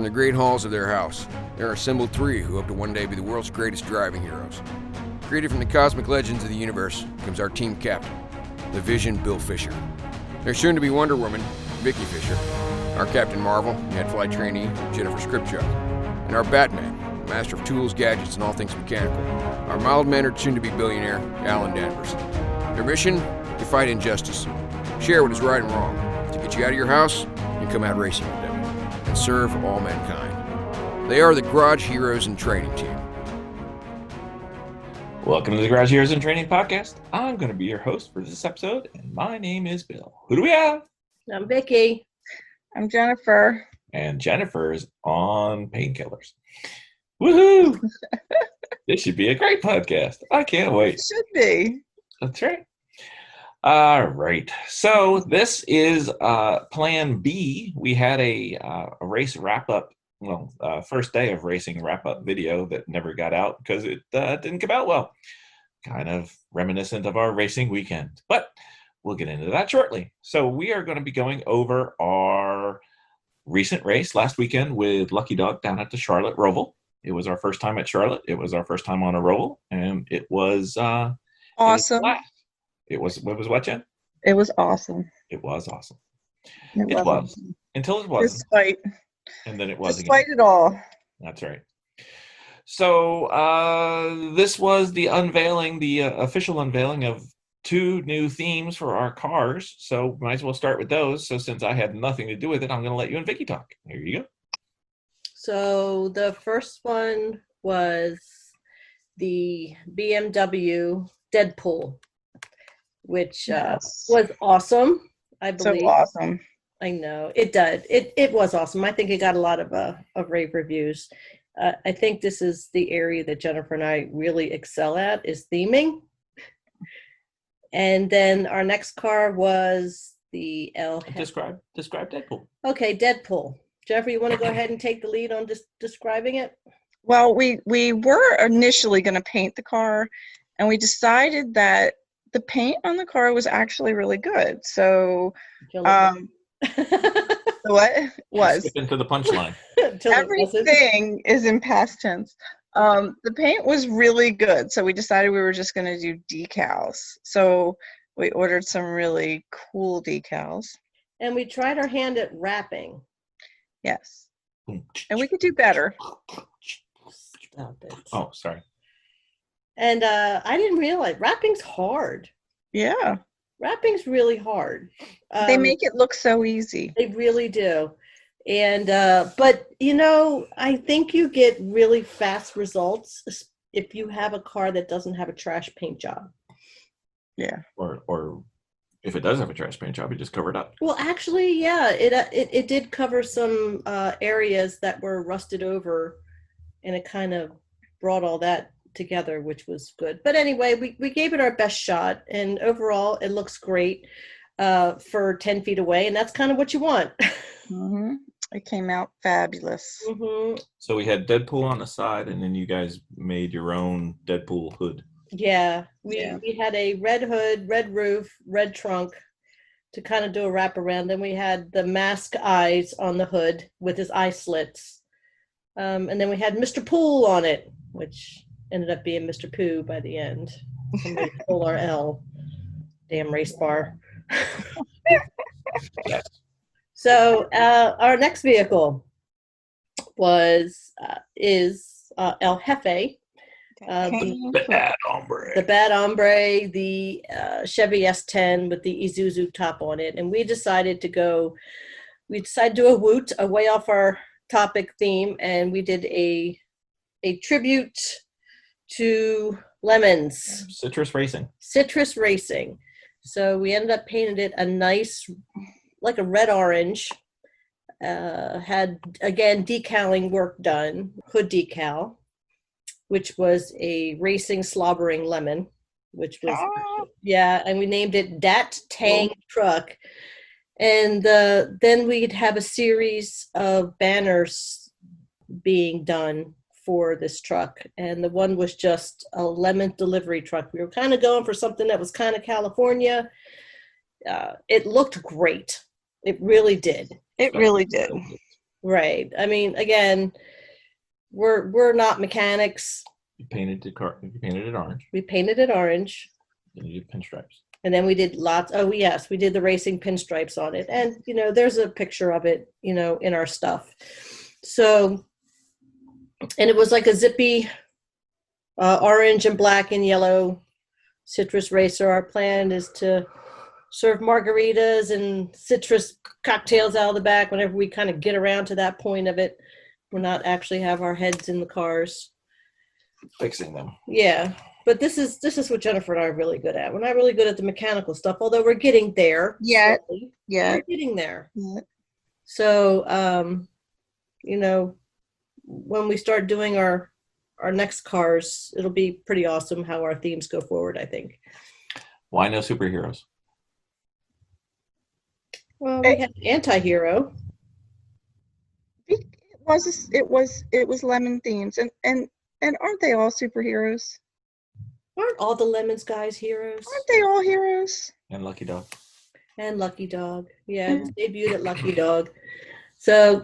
From the great halls of their house, there are assembled three who hope to one day be the world's greatest driving heroes. Created from the cosmic legends of the universe comes our team captain, the Vision Bill Fisher. There's soon to be Wonder Woman, Vicky Fisher, our Captain Marvel, Net Flight trainee, Jennifer Scripchuck, and our Batman, master of tools, gadgets, and all things mechanical, our mild-mannered soon-to-be billionaire, Alan Danvers. Their mission? To fight injustice, share what is right and wrong, to get you out of your house and come out racing with them, and serve all mankind. They are the Garage Heroes in Training Team. Welcome to the Garage Heroes in Training Podcast. I'm going to be your host for this episode, and my name is Bill. Who do we have? I'm Vicky. I'm Jennifer. And Jennifer is on painkillers. Woohoo! This should be a great podcast. I can't wait. It should be. That's right. All right. So this is Plan B. We had a race wrap-up, first day of racing wrap-up video that never got out because it didn't come out well. Kind of reminiscent of our racing weekend. But we'll get into that shortly. So we are going to be going over our recent race last weekend with Lucky Dog down at the Charlotte Roval. It was our first time at Charlotte. It was our first time on a Roval, and it was awesome. It was what, Jen? It was awesome. It was awesome. It was awesome. Until it wasn't. Despite. And then it was Despite again. it all. That's right. So this was the unveiling, the official unveiling of two new themes for our cars. So might as well start with those. So since I had nothing to do with it, I'm going to let you and Vicky talk. Here you go. So the first one was the BMW Deadpool, which was awesome, I believe. So awesome. I know. It did. It was awesome. I think it got a lot of rave reviews. I think this is the area that Jennifer and I really excel at, is theming. And then our next car was the Describe Deadpool. Okay, Deadpool. Jennifer, you want to go ahead and take the lead on describing it? Well, we were initially going to paint the car, and we decided that the paint on the car was actually really good. So, what was? Skip into the punchline. Everything is in past tense. The paint was really good, so we decided we were just going to do decals. So we ordered some really cool decals. And we tried our hand at wrapping. Yes. And we could do better. Stop it. Oh, sorry. And I didn't realize wrapping's hard. Yeah. Wrapping's really hard. They make it look so easy. They really do. And but I think you get really fast results if you have a car that doesn't have a trash paint job. Yeah. Or if it does have a trash paint job, you just cover it up. Well, actually, yeah, it did cover some areas that were rusted over, and it kind of brought all that together, which was good. But anyway, we gave it our best shot, and overall, it looks great for 10 feet away, and that's kind of what you want. Mm-hmm. It came out fabulous. Mm-hmm. So we had Deadpool on the side, and then you guys made your own Deadpool hood. Yeah, we had a red hood, red roof, red trunk to kind of do a wrap around. Then we had the mask eyes on the hood with his eye slits. And then we had Mr. Pool on it, which ended up being Mr. Pooh by the end. Somebody stole our L. Damn race bar. So our next vehicle is El Jefe. The Bad Hombre. The Bad Hombre, the Chevy S10 with the Isuzu top on it. And we decided to do a woot, away off our topic theme, and we did a tribute to lemons. Citrus Racing. So we ended up painting it a nice, like a red orange. Had, again, decaling work done, hood decal, which was a racing slobbering lemon, which was, and we named it Dat Tang Truck. And then we'd have a series of banners being done for this truck. And the one was just a lemon delivery truck. We were kind of going for something that was kind of California. It looked great. It really did. It really did. Right. I mean, again, we're not mechanics. You painted the car. You painted it orange. We painted it orange. And you did pinstripes. And then we did yes, we did the racing pinstripes on it. And, there's a picture of it, in our stuff. So, and it was like a zippy orange and black and yellow citrus racer. Our plan is to serve margaritas and citrus cocktails out of the back whenever we kind of get around to that point of it. We'll not actually have our heads in the cars. Fixing them. Yeah. But this is what Jennifer and I are really good at. We're not really good at the mechanical stuff, although we're getting there. Yeah. Slowly. Yeah. We're getting there. Yeah. So, when we start doing our next cars, it'll be pretty awesome how our themes go forward, I think. Why no superheroes? Well, we have anti-hero. It was lemon themes, and aren't they all superheroes? Aren't all the Lemons guys heroes? Aren't they all heroes? And Lucky Dog. And Lucky Dog. Yeah, it was debuted at Lucky Dog. So,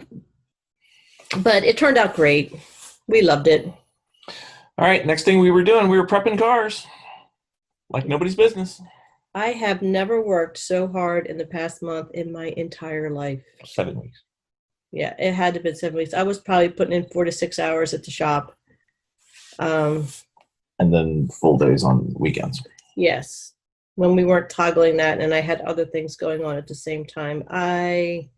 but it turned out great. We loved it. All right, next thing we were doing, we were prepping cars. Like nobody's business. I have never worked so hard in the past month in my entire life. 7 weeks. Yeah, it had to have been 7 weeks. I was probably putting in 4 to 6 hours at the shop. And then full days on weekends. Yes, when we weren't toggling that, and I had other things going on at the same time. I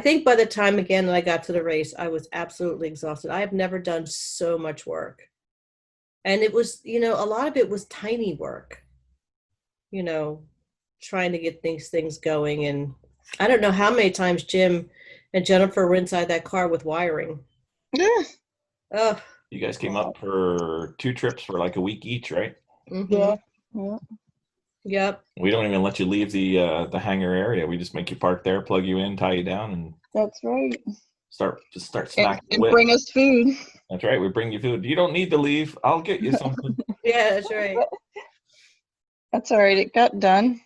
think by the time again that I got to the race, I was absolutely exhausted. I have never done so much work, and it was, a lot of it was tiny work. Trying to get things going, and I don't know how many times Jim and Jennifer were inside that car with wiring. Yeah. Oh. You guys came up for 2 trips for like a week each, right? Mm-hmm. Yeah. Yep. We don't even let you leave the hangar area. We just make you park there, plug you in, tie you down, and That's right. start smacking And the whip. bring us food. That's right. We bring you food. You don't need to leave. I'll get you something. Yeah, that's right. That's all right. It got done.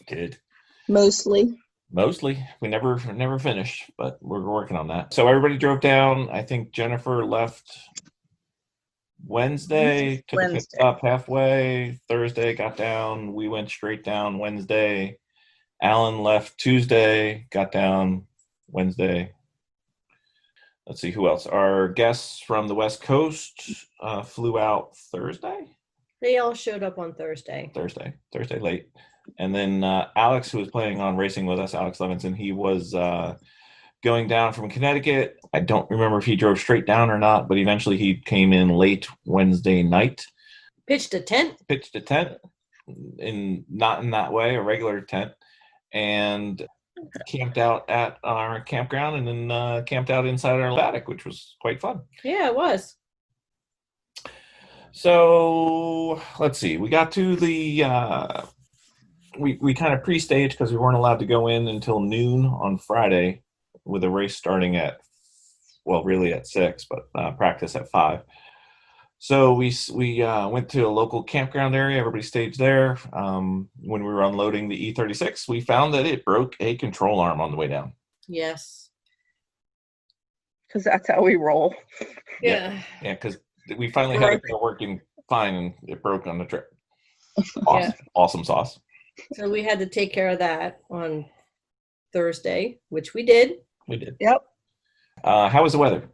Good. Mostly. Mostly. We never finished, but we're working on that. So everybody drove down. I think Jennifer left Wednesday, took a pit stop halfway. Thursday, got down. We went straight down Wednesday. Alan left Tuesday, got down Wednesday. Let's see who else. Our guests from the West Coast flew out Thursday. They all showed up on Thursday. Thursday late. And then Alex, who was playing on racing with us, Alex Levinson, he was going down from Connecticut. I don't remember if he drove straight down or not, but eventually he came in late Wednesday night. Pitched a tent, not in that way, a regular tent, and camped out at our campground, and then camped out inside our attic, which was quite fun. Yeah, it was. So let's see. We got to the we kind of pre-staged because we weren't allowed to go in until noon on Friday, with a race starting at, well, really at 6, but practice at 5. So we went to a local campground area. Everybody staged there. When we were unloading the E36, we found that it broke a control arm on the way down. Yes. Because that's how we roll. Yeah. Yeah, because we finally had it working fine, and it broke on the trip. Awesome, yeah. Awesome sauce. So we had to take care of that on Thursday, which we did. We did. Yep. How was the weather?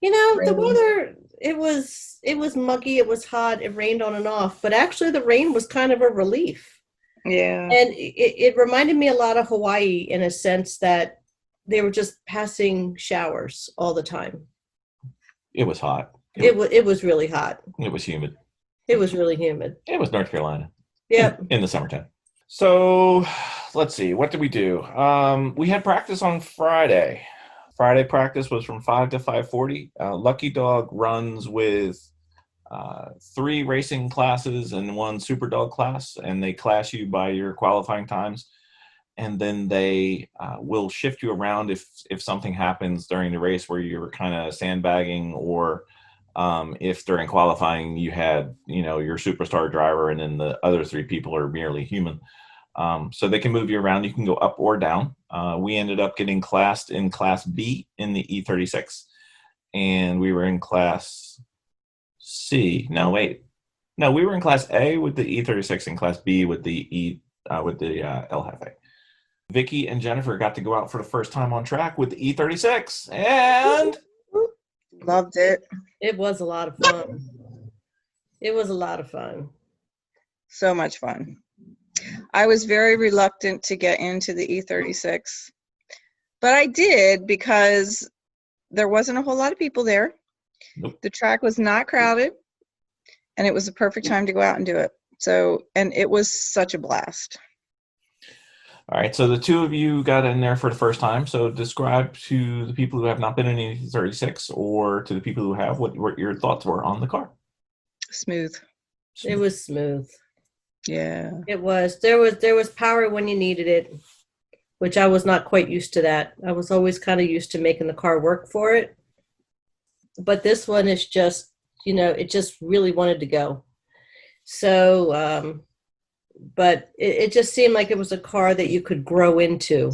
The weather, it was muggy, it was hot, it rained on and off, but actually the rain was kind of a relief. Yeah. And it reminded me a lot of Hawaii in a sense that they were just passing showers all the time. It was hot. It was really hot. It was humid. It was really humid. It was North Carolina. Yep. In the summertime. So let's see. What did we do? We had practice on Friday. Friday practice was from 5 to 5:40. Lucky Dog runs with 3 racing classes and 1 super dog class, and they class you by your qualifying times. And then they will shift you around if something happens during the race where you're kind of sandbagging, or if during qualifying you had, your superstar driver and then the other 3 people are merely human. So they can move you around. You can go up or down. We ended up getting classed in Class B in the E36, and we were in Class C. No, wait. No, we were in Class A with the E36 and Class B with the El Jefe. Vicky and Jennifer got to go out for the first time on track with the E36, and Loved it. It was a lot of fun. It was a lot of fun. So much fun. I was very reluctant to get into the E36, but I did because there wasn't a whole lot of people there. Nope. The track was not crowded, and it was the perfect time to go out and do it. So, and it was such a blast. All right, so the two of you got in there for the first time. So describe to the people who have not been in an E36 or to the people who have what your thoughts were on the car. Smooth. It was smooth. Yeah. It was. There was power when you needed it, which I was not quite used to that. I was always kind of used to making the car work for it. But this one is just, it just really wanted to go. So, but it just seemed like it was a car that you could grow into.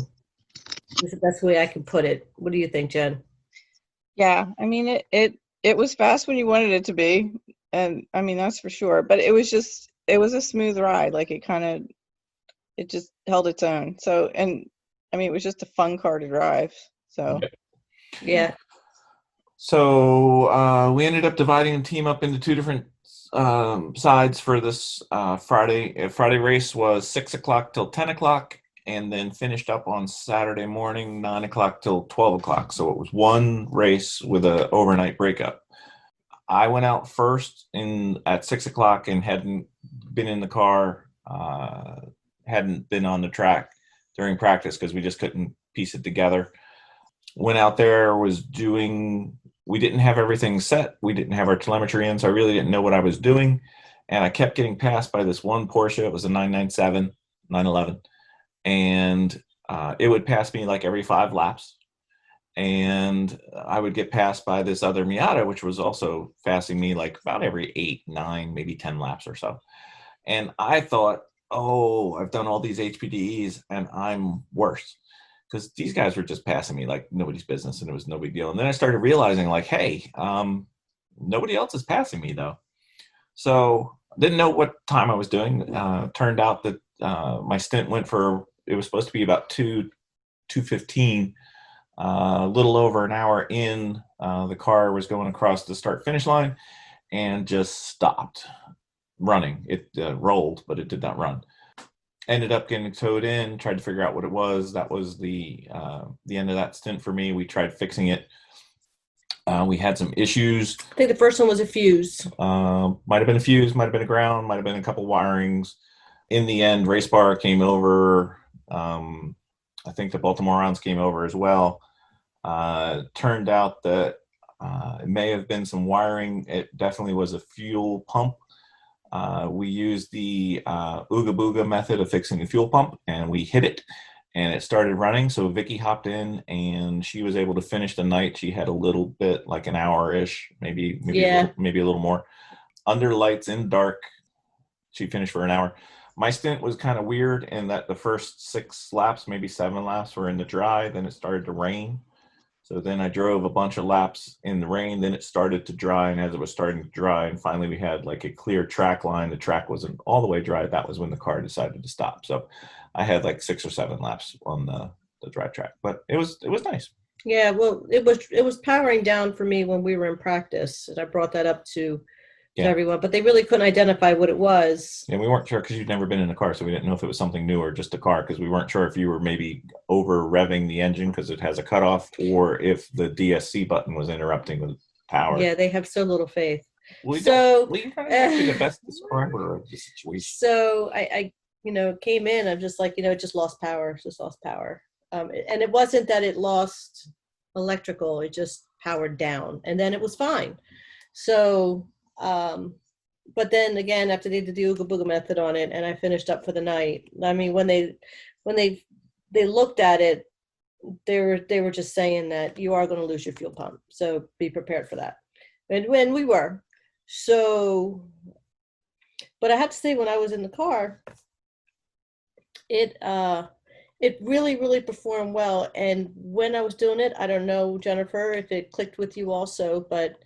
Is the best way I can put it. What do you think, Jen? Yeah. I mean, it was fast when you wanted it to be. And I mean, that's for sure. But it was a smooth ride. Like it just held its own. So, and I mean, it was just a fun car to drive. So, Yeah. So we ended up dividing the team up into two different sides for this Friday. Friday race was 6 o'clock till 10 o'clock, and then finished up on Saturday morning, 9 o'clock till 12 o'clock. So it was one race with an overnight breakup. I went out first at 6 o'clock and hadn't been in the car, hadn't been on the track during practice because we just couldn't piece it together. Went out there, we didn't have everything set. We didn't have our telemetry in, so I really didn't know what I was doing. And I kept getting passed by this one Porsche. It was a 911. And it would pass me like every 5 laps. And I would get passed by this other Miata, which was also passing me like about every 8, 9, maybe 10 laps or so. And I thought, oh, I've done all these HPDEs and I'm worse. Because these guys were just passing me like nobody's business, and it was no big deal. And then I started realizing like, hey, nobody else is passing me though. So I didn't know what time I was doing. Turned out that my stint it was supposed to be about 2:15. A little over an hour in, the car was going across the start-finish line and just stopped running. It rolled, but it did not run. Ended up getting towed in, tried to figure out what it was. That was the end of that stint for me. We tried fixing it. We had some issues. I think the first one was a fuse. Might have been a fuse, might have been a ground, might have been a couple wirings. In the end, Race Bar came over. I think the Baltimoreans came over as well. Turned out that it may have been some wiring. It definitely was a fuel pump. We used the Ooga Booga method of fixing the fuel pump, and we hit it, and it started running. So Vicky hopped in, and she was able to finish the night. She had a little bit, like an hour-ish, maybe a little more. Under lights in dark, she finished for an hour. My stint was kind of weird in that the first 6 laps, maybe 7 laps, were in the dry. Then it started to rain. So then I drove a bunch of laps in the rain. Then it started to dry. And as it was starting to dry, and finally we had like a clear track line, the track wasn't all the way dry. That was when the car decided to stop. So I had like 6 or 7 laps on the dry track, but it was nice. Yeah, well, it was powering down for me when we were in practice, and I brought that up to everyone, but they really couldn't identify what it was. And we weren't sure because you'd never been in a car, so we didn't know if it was something new or just a car, because we weren't sure if you were maybe over revving the engine because it has a cutoff, or if the DSC button was interrupting the power. Yeah, they have so little faith. Well, so you kind of have to be the best describer of the situation. So I came in, I'm just like, it just lost power. And it wasn't that it lost electrical, it just powered down, and then it was fine. So but then again, after they did the Ooga Booga method on it, and I finished up for the night, I mean, when they looked at it, they were just saying that you are going to lose your fuel pump, so be prepared for that. And when we were, so, but I have to say, when I was in the car, It really, really performed well. And when I was doing it, I don't know, Jennifer, if it clicked with you also, but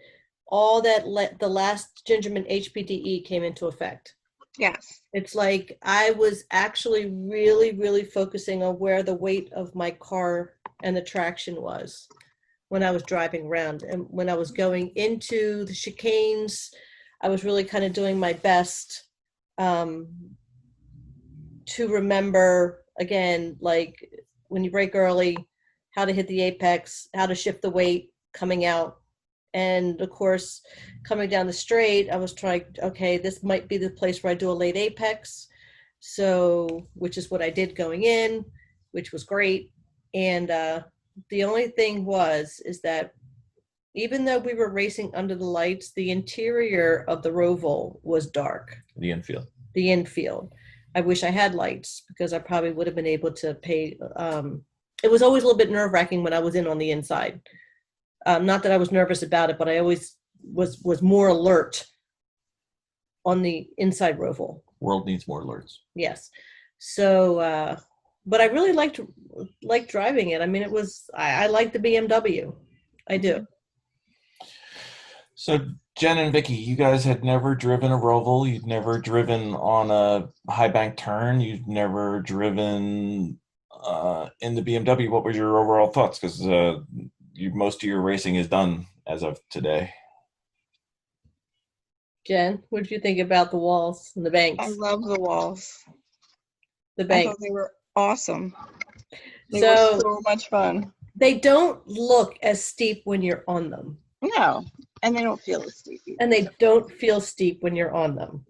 all that the last Gingerman HPDE came into effect. Yes. It's like I was actually really, really focusing on where the weight of my car and the traction was when I was driving around. And when I was going into the chicanes, I was really kind of doing my best to remember, again, like when you brake early, how to hit the apex, how to shift the weight coming out. And of course, coming down the straight, I was trying, okay, this might be the place where I do a late apex. So, which is what I did going in, which was great. And the only thing is that even though we were racing under the lights, the interior of the Roval was dark. The infield. The infield. I wish I had lights because I probably would have been able to pay. It was always a little bit nerve-wracking when I was in on the inside. Not that I was nervous about it, but I always was more alert on the inside Roval. World needs more alerts. Yes. So, but I really liked driving it. I mean, I liked the BMW. I do. So Jen and Vicky, you guys had never driven a Roval. You'd never driven on a high bank turn. You'd never driven in the BMW. What were your overall thoughts? Because most of your racing is done as of today. Jen, what did you think about the walls and the banks? I love the walls. The I banks. thought they were awesome. They were so much fun. They don't look as steep when you're on them. No, and they don't feel as steep either. And they don't feel steep when you're on them.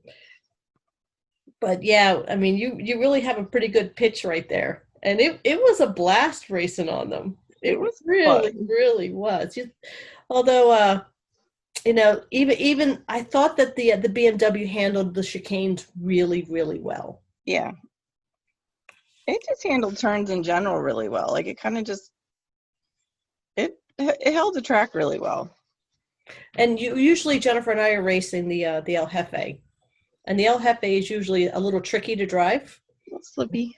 But yeah, I mean, you really have a pretty good pitch right there. And it was a blast racing on them. It was really, really was. Although, even I thought that the BMW handled the chicanes really, really well. Yeah. It just handled turns in general really well. Like it kind of just, it held the track really well. And usually Jennifer and I are racing the El Jefe. And the El Jefe is usually a little tricky to drive. A little slippy.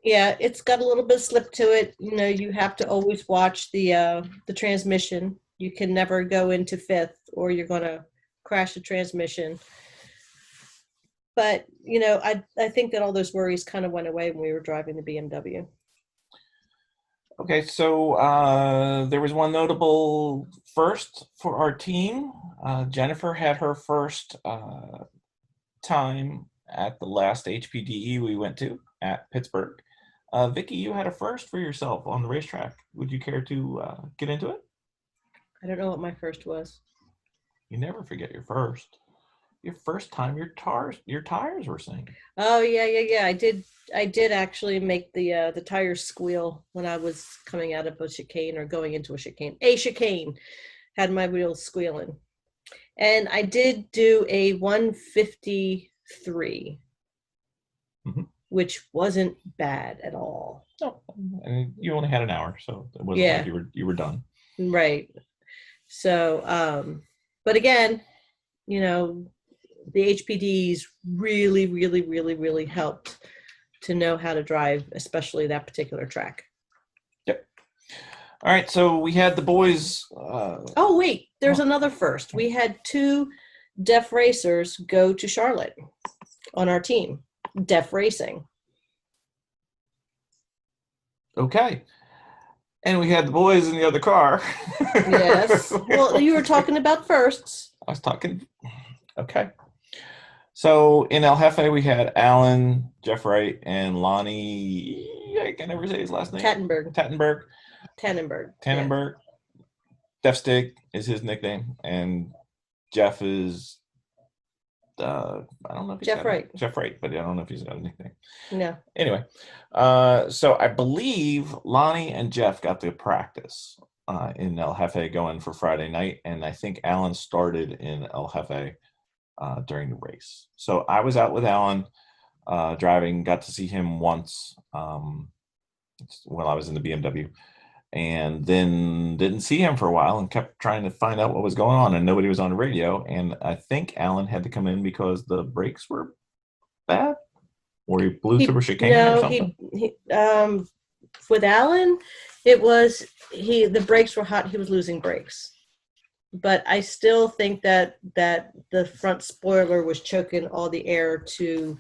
Yeah, it's got a little bit of slip to it. You have to always watch the transmission. You can never go into fifth or you're going to crash the transmission. But, I think that all those worries kind of went away when we were driving the BMW. Okay, so there was one notable first for our team. Jennifer had her first time at the last HPDE we went to at Pittsburgh. Vicky, you had a first for yourself on the racetrack. Would you care to get into it? I don't know what my first was. You never forget your first. Your first time your tires were singing. Oh yeah. I did actually make the tires squeal when I was coming out of a chicane or going into a chicane. A chicane had my wheels squealing. And I did do a 153, which wasn't bad at all. No, and you only had an hour, so it wasn't like you were done. Right. So, but again, the HPDs really, really, really, really helped to know how to drive, especially that particular track. Yep. All right, so we had the boys. Oh, wait, there's another first. We had 2 deaf racers go to Charlotte on our team, deaf racing. Okay. And we had the boys in the other car. Yes. Well, you were talking about firsts. I was talking. Okay. So in El Jefe, we had Alan, Jeff Wright, and Lonnie. I can never say his last name. Tannenberg. Yeah. Def Stick is his nickname, and Jeff is. I don't know if he's Jeff Wright, but I don't know if he's got a nickname. No. Anyway, so I believe Lonnie and Jeff got to practice in El Jefe going for Friday night, and I think Alan started in El Jefe during the race. So I was out with Alan driving, got to see him once while I was in the BMW, and then didn't see him for a while and kept trying to find out what was going on, and nobody was on the radio. And I think Alan had to come in because the brakes were bad. or he blew through a chicane or No, something? with Alan, it was the brakes were hot. He was losing brakes, but I still think that the front spoiler was choking all the air to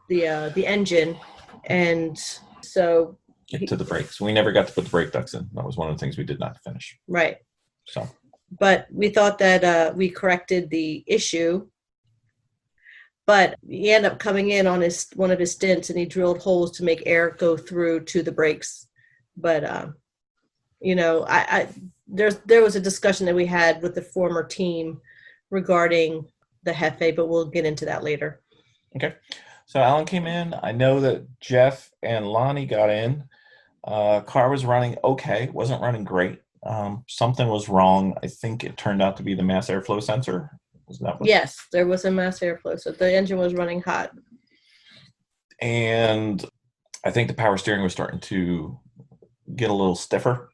the engine, and so Get to the brakes. We never got to put the brake ducts in. That was one of the things we did not finish. right. So, But we thought that we corrected the issue. But he ended up coming in on one of his stints, and he drilled holes to make air go through to the brakes. But you know, there was a discussion that we had with the former team regarding the Hefe, but we'll get into that later. okay. So Alan came in. I know that Jeff and Lonnie got in. Car was running okay. Wasn't running great. Something was wrong. I think it turned out to be the mass airflow sensor. Yes, there was a mass airflow, so the engine was running hot. And I think the power steering was starting to get a little stiffer.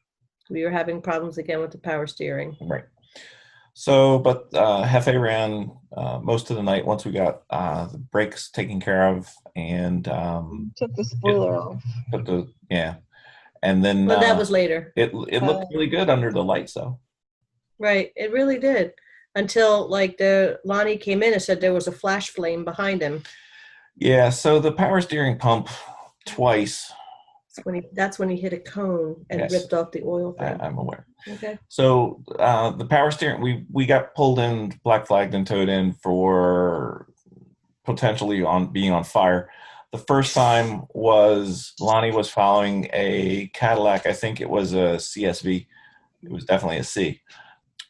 We were having problems again with the power steering. Right. So, but Hefe ran most of the night once we got the brakes taken care of and Took the spoiler off. and then Well, that was later. It looked really good under the lights, though. Right, it really did. Until like the Lonnie came in and said there was a flash flame behind him. Yeah, so the power steering pump twice. That's when he hit a cone and Yes. ripped off the oil thing. I'm aware. Okay. So the power steering, we got pulled in, black flagged and towed in for potentially being on fire. The first time was Lonnie was following a Cadillac. I think it was a CSV. It was definitely a C.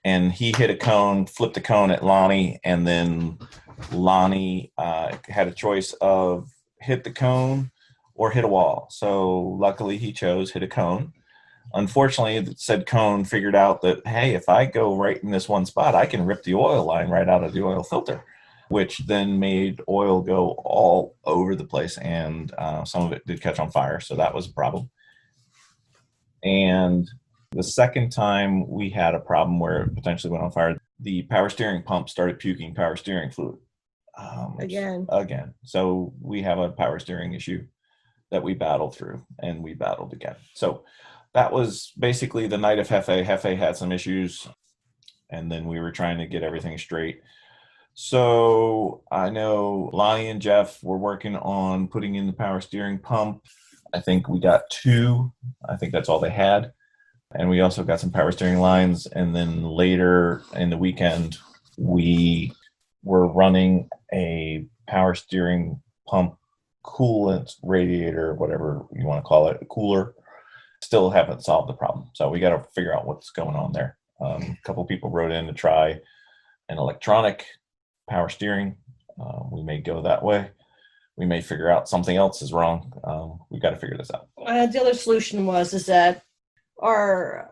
And he hit a cone, flipped a cone at Lonnie, and then Lonnie had a choice of hit the cone or hit a wall. So luckily he chose hit a cone. Unfortunately, the said cone figured out that, hey, if I go right in this one spot, I can rip the oil line right out of the oil filter, which then made oil go all over the place, and some of it did catch on fire. So that was a problem. And the second time we had a problem where it potentially went on fire, the power steering pump started puking power steering fluid. Again. So we have a power steering issue that we battled through, and we battled again. So that was basically the night of Hefe. Hefe had some issues, and then we were trying to get everything straight. So I know Lonnie and Jeff were working on putting in the power steering pump. I think we got 2. I think that's all they had. And we also got some power steering lines. And then later in the weekend, we were running a power steering pump coolant radiator, whatever you want to call it, a cooler. Still haven't solved the problem. So we got to figure out what's going on there. A couple of people wrote in to try an electronic power steering. We may go that way. We may figure out something else is wrong. We've got to figure this out. The other solution is that our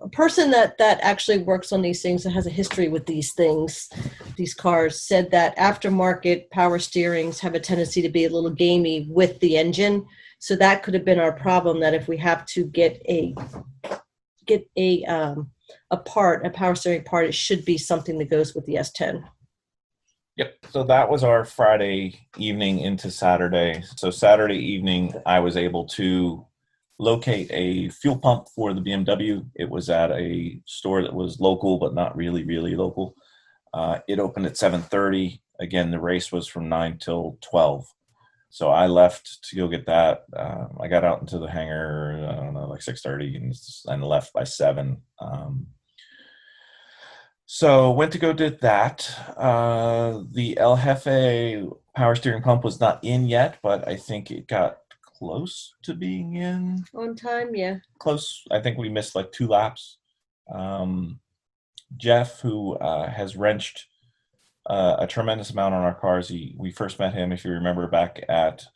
a person that actually works on these things and has a history with these things, these cars, said that aftermarket power steerings have a tendency to be a little gamey with the engine. So that could have been our problem, that if we have to get a power steering part, it should be something that goes with the S10. Yep. So that was our Friday evening into Saturday. So Saturday evening, I was able to locate a fuel pump for the BMW. It was at a store that was local, but not really, really local. It opened at 7:30. Again, the race was from 9 till 12. So I left to go get that. I got out into the hangar, I don't know, like 6:30 and left by 7. So went to go do that. The El Jefe power steering pump was not in yet, but I think it got close to being in. On time, yeah. Close. I think we missed like 2 laps. Jeff, who has wrenched a tremendous amount on our cars. We first met him, if you remember, back at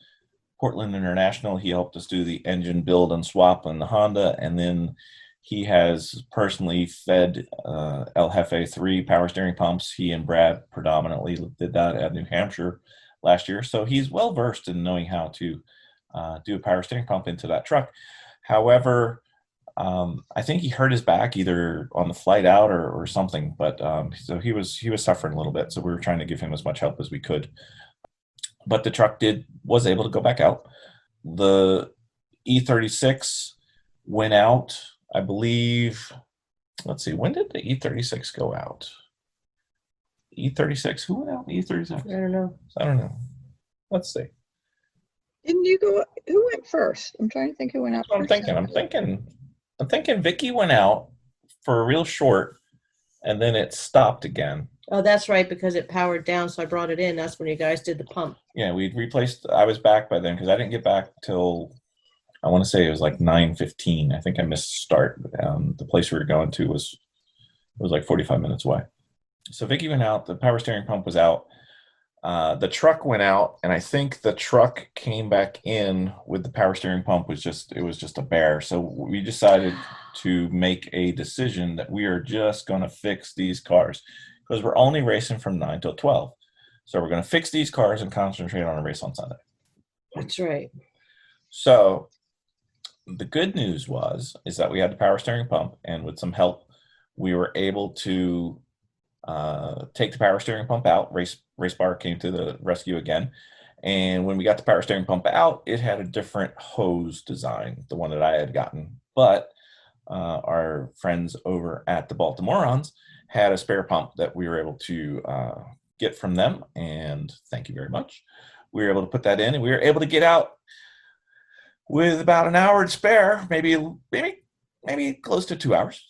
Portland International. He helped us do the engine build and swap on the Honda, and then he has personally fed El Jefe 3 power steering pumps. He and Brad predominantly did that at New Hampshire last year, so he's well versed in knowing how to do a power steering pump into that truck. However, I think he hurt his back either on the flight out or something, but so he was suffering a little bit. So we were trying to give him as much help as we could. but the truck was able to go back out. The E36 went out, I believe. Let's see, when did the E36 go out? E36, who went out in E36? I don't know. Let's see. Didn't you go? Who went first? I'm trying to think who went out I'm first. thinking Vicky went out for a real short, and then it stopped again. Oh, that's right, because it powered down, so I brought it in. That's when you guys did the pump. Yeah, we'd replaced. I was back by then because I didn't get back till, I want to say it was like 9:15. I think I missed start. The place we were going to was like 45 minutes away. So Vicky went out. The power steering pump was out. The truck went out, and I think the truck came back in with the power steering pump. It was just a bear. So we decided to make a decision that we are just going to fix these cars because we're only racing from 9 till 12. So we're going to fix these cars and concentrate on a race on Sunday. That's right. So the good news is that we had the power steering pump, and with some help, we were able to take the power steering pump out. Race bar came to the rescue again. And when we got the power steering pump out, it had a different hose design, the one that I had gotten. But our friends over at the Baltimoreans had a spare pump that we were able to get from them. And thank you very much. We were able to put that in, and we were able to get out with about an hour to spare, maybe close to 2 hours,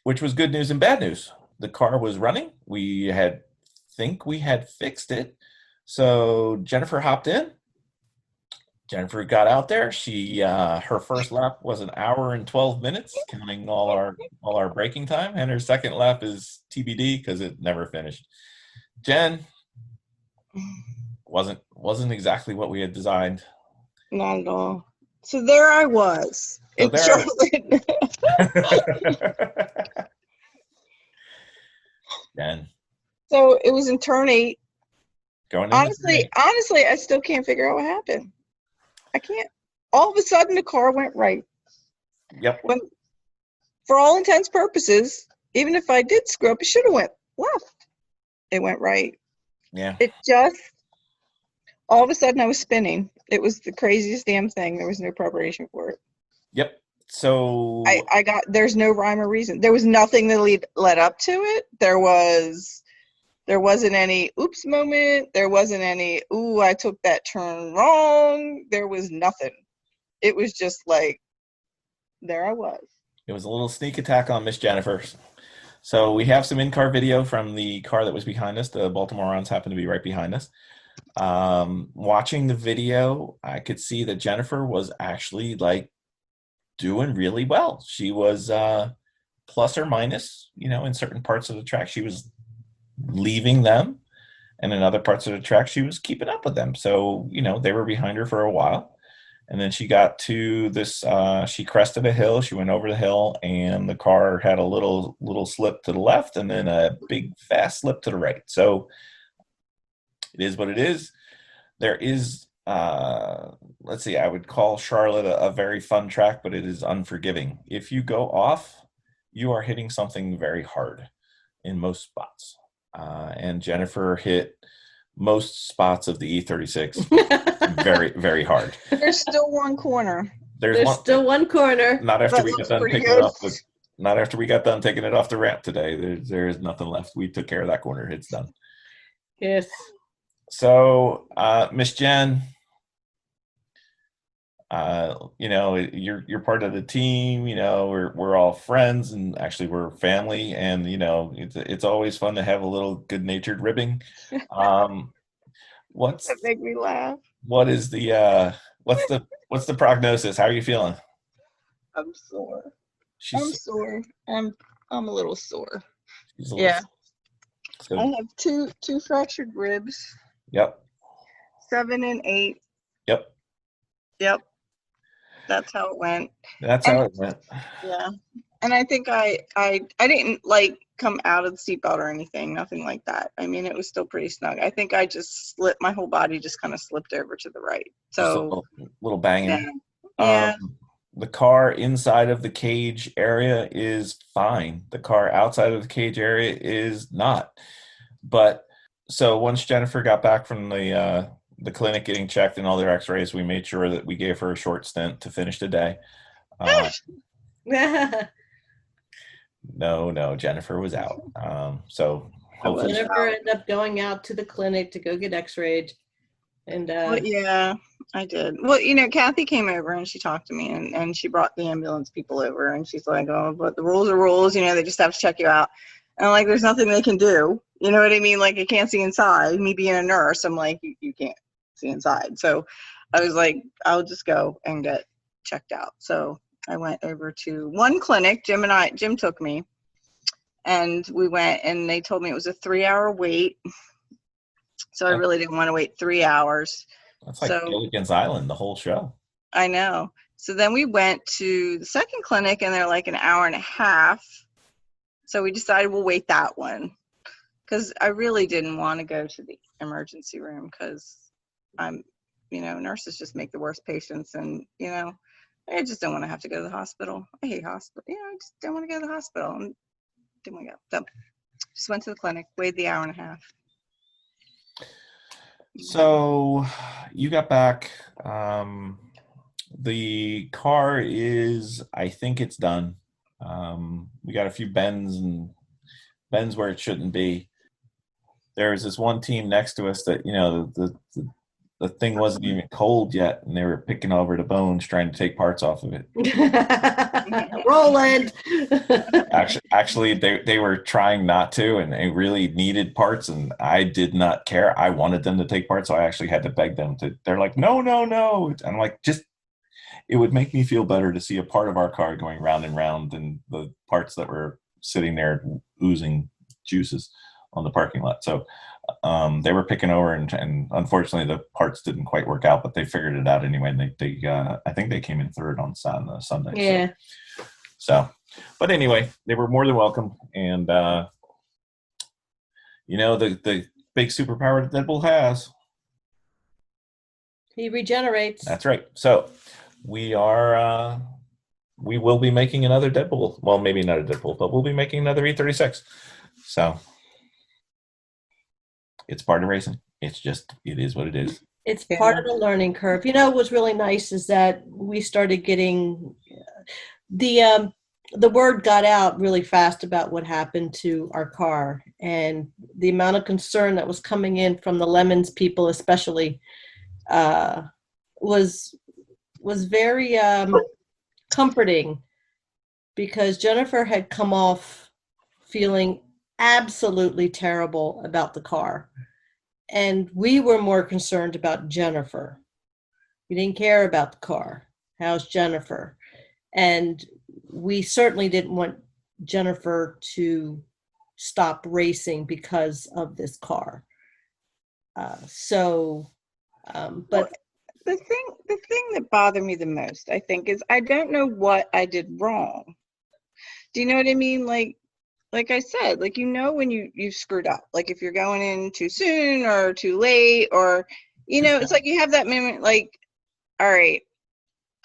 which was good news and bad news. The car was running. We had fixed it. So Jennifer hopped in. Jennifer got out there. She her first lap was an hour and 12 minutes, counting all our braking time, and her second lap is TBD because it never finished. Jen wasn't exactly what we had designed. Not at all. So there I was in Charlotte. Jen. So it was in turn 8. Honestly, I still can't figure out what happened. I can't. All of a sudden, the car went right. Yep. When, for all intents purposes, even if I did screw up, it should have went left. It went right. Yeah. It just, all of a sudden, I was spinning. It was the craziest damn thing. There was no preparation for it. Yep. So there's no rhyme or reason. There was nothing that led up to it. There wasn't any oops moment. There wasn't any, ooh, I took that turn wrong. There was nothing. It was just like, there I was. It was a little sneak attack on Miss Jennifer. So we have some in-car video from the car that was behind us. The Baltimoreans happened to be right behind us. Watching the video, I could see that Jennifer was actually like doing really well. She was plus or minus, in certain parts of the track. She was leaving them, and in other parts of the track she was keeping up with them. So they were behind her for a while, and then she got to this she crested a hill. She went over the hill, and the car had a little slip to the left and then a big fast slip to the right. So it is what it is. There is let's see, I would call Charlotte a very fun track, but it is unforgiving. If you go off, you are hitting something very hard in most spots. And Jennifer hit most spots of the E36 very, very hard. There's still one corner. There's still one corner. Not after we got done taking it off. Not after we got done taking it off the ramp today. There is nothing left. We took care of that corner. It's done. Yes. So, Miss Jen, you're part of the team. We're all friends, and actually we're family, and it's always fun to have a little good-natured ribbing. That make me laugh. What is the what's the prognosis? How are you feeling? I'm sore. I'm sore. I'm a little sore. Yeah. So, I have two fractured ribs. Yep. 7 and 8. Yep. That's how it went. Yeah. And I think I didn't come out of the seatbelt or anything, nothing like that. I mean, it was still pretty snug. I think I just slipped, my whole body just kind of slipped over to the right. So just a little banging. Yeah. The car inside of the cage area is fine. The car outside of the cage area is not. But so once Jennifer got back from the the clinic getting checked and all their x-rays, we made sure that we gave her a short stint to finish the day. No, Jennifer was out. So hopefully Jennifer ended up going out to the clinic to go get x-rayed. And well, yeah, I did. Well, Kathy came over and she talked to me, and she brought the ambulance people over, and she's like, oh, but the rules are rules, they just have to check you out. And I'm like, there's nothing they can do. You know what I mean? Like, I can't see inside. Me being a nurse, I'm like, you can't see inside. So I was like, I'll just go and get checked out. So I went over to one clinic. Jim took me, and we went, and they told me it was a 3-hour wait. So I really didn't want to wait 3 hours. That's like Gilligan's Island, the whole show. I know. So then we went to the second clinic, and they're like an hour and a half. So we decided we'll wait that one, because I really didn't want to go to the emergency room, because nurses just make the worst patients, and I just don't want to have to go to the hospital. I hate hospital. I just don't want to go to the hospital. And didn't want to go. So just went to the clinic, waited the hour and a half. So you got back. The car I think it's done. We got a few bends where it shouldn't be. There's this one team next to us that, the thing wasn't even cold yet, and they were picking over the bones trying to take parts off of it. Roland. Actually, they were trying not to, and they really needed parts, and I did not care. I wanted them to take parts, so I actually had to beg them to. They're like, no. And I'm like, it would make me feel better to see a part of our car going round and round than the parts that were sitting there oozing juices on the parking lot. So they were picking over, and unfortunately the parts didn't quite work out, but they figured it out anyway. And they I think they came in third on Sunday. Yeah. So, but anyway, they were more than welcome. And the big superpower that Deadpool has. He regenerates. That's right. So we will be making another Deadpool. Well, maybe not a Deadpool, but we'll be making another E36. So it's part of racing. It is what it is. It's part of the learning curve. What was really nice is that we started getting the word got out really fast about what happened to our car, and the amount of concern that was coming in from the Lemons people, especially, was very comforting, because Jennifer had come off feeling absolutely terrible about the car, and we were more concerned about Jennifer. We didn't care about the car. How's Jennifer? And we certainly didn't want Jennifer to stop racing because of this car. But the thing that bothered me the most, I think, is I don't know what I did wrong. Do you know what I mean? Like I said, when you screwed up, like if you're going in too soon or too late, or, it's like you have that moment, like, all right,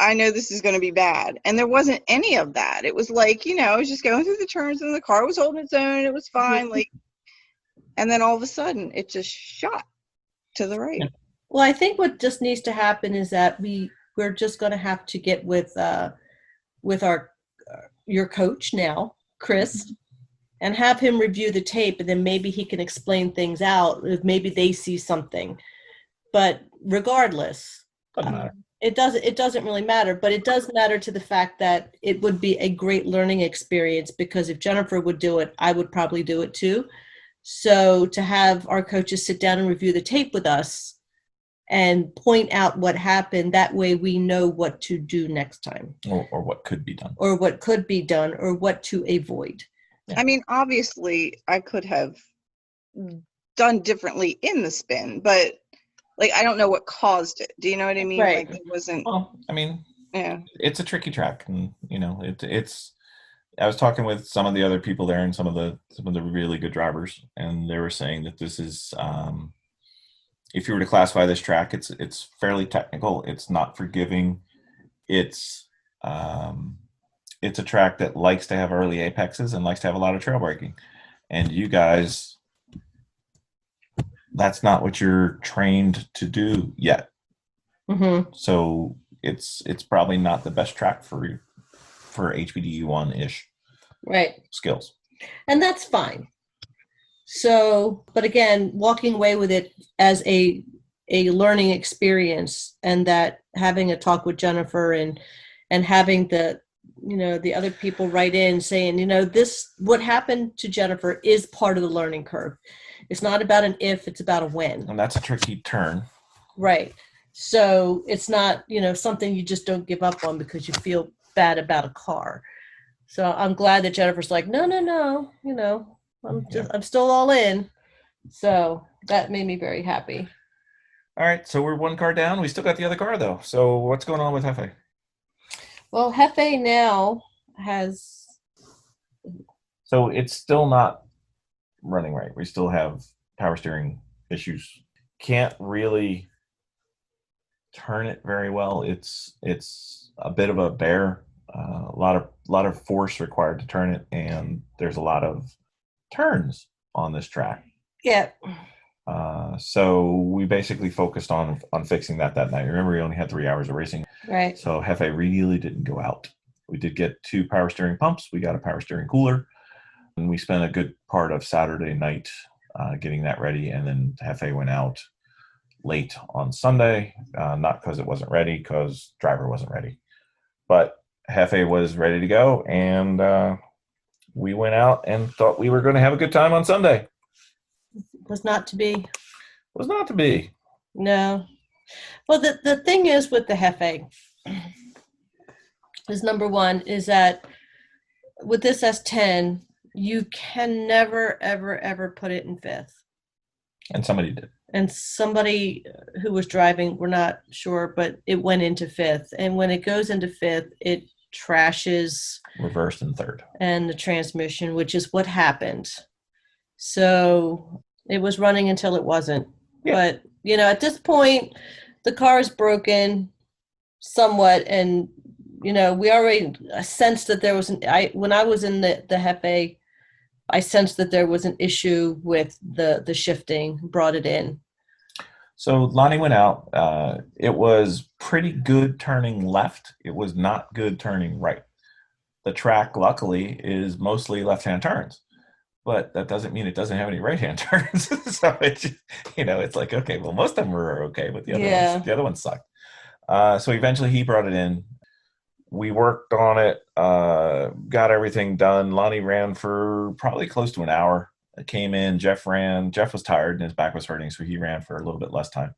I know this is going to be bad. And there wasn't any of that. It was like, I was just going through the turns, and the car was holding its own. It was fine. And then all of a sudden it just shot to the right. Well, I think what just needs to happen is that we're just going to have to get with your coach now, Chris, and have him review the tape, and then maybe he can explain things out. If maybe they see something, but regardless, it doesn't really matter. But it does matter to the fact that it would be a great learning experience, because if Jennifer would do it, I would probably do it too. So to have our coaches sit down and review the tape with us and point out what happened, that way we know what to do next time, or what could be done, or what to avoid. I mean, obviously I could have done differently in the spin, but I don't know what caused it. Do you know what I mean? Right. It wasn't. Well, I mean, yeah, it's a tricky track, and it's. I was talking with some of the other people there, and some of the really good drivers, and they were saying that this is, if you were to classify this track, it's fairly technical. It's not forgiving. It's a track that likes to have early apexes and likes to have a lot of trail braking. And you guys that's not what you're trained to do yet. Mm-hmm. So it's probably not the best track for HPDE 1-ish Right. skills. And that's fine. So, but again, walking away with it as a learning experience, and that having a talk with Jennifer and having the other people write in saying, this, what happened to Jennifer is part of the learning curve. It's not about an if, it's about a when. And that's a tricky turn. Right. So it's not, something you just don't give up on because you feel bad about a car. So I'm glad that Jennifer's like, no, I'm still all in. So that made me very happy. All right, so we're one car down. We still got the other car though. So what's going on with Hefe? Well, Hefe now has. So it's still not running right. We still have power steering issues. Can't really turn it very well. It's a bit of a bear. A lot of force required to turn it, and there's a lot of turns on this track. Yeah. So we basically focused on fixing that night. Remember, we only had 3 hours of racing. Right. So Hefe really didn't go out. We did get 2 power steering pumps. We got a power steering cooler. And we spent a good part of Saturday night getting that ready. And then Hefe went out late on Sunday, not because it wasn't ready, because driver wasn't ready. But Hefe was ready to go. And we went out and thought we were going to have a good time on Sunday. Was not to be. Was not to be. No. Well, the thing is with the Hefe is, number one, is that with this S10, you can never, ever, ever put it in fifth. And somebody did. And somebody who was driving, we're not sure, but it went into fifth. And when it goes into fifth, it trashes reverse and third. And the transmission, which is what happened. So it was running until it wasn't. Yeah. But, at this point, the car is broken somewhat. And, we already sensed that there was when I was in the Hefe, I sensed that there was an issue with the shifting, brought it in. So Lonnie went out. It was pretty good turning left. It was not good turning right. The track, luckily, is mostly left-hand turns, but that doesn't mean it doesn't have any right-hand turns. So it's like, okay, well, most of them were okay, but the other ones sucked. So eventually he brought it in. We worked on it, got everything done. Lonnie ran for probably close to an hour. It came in, Jeff ran. Jeff was tired and his back was hurting, so he ran for a little bit less time.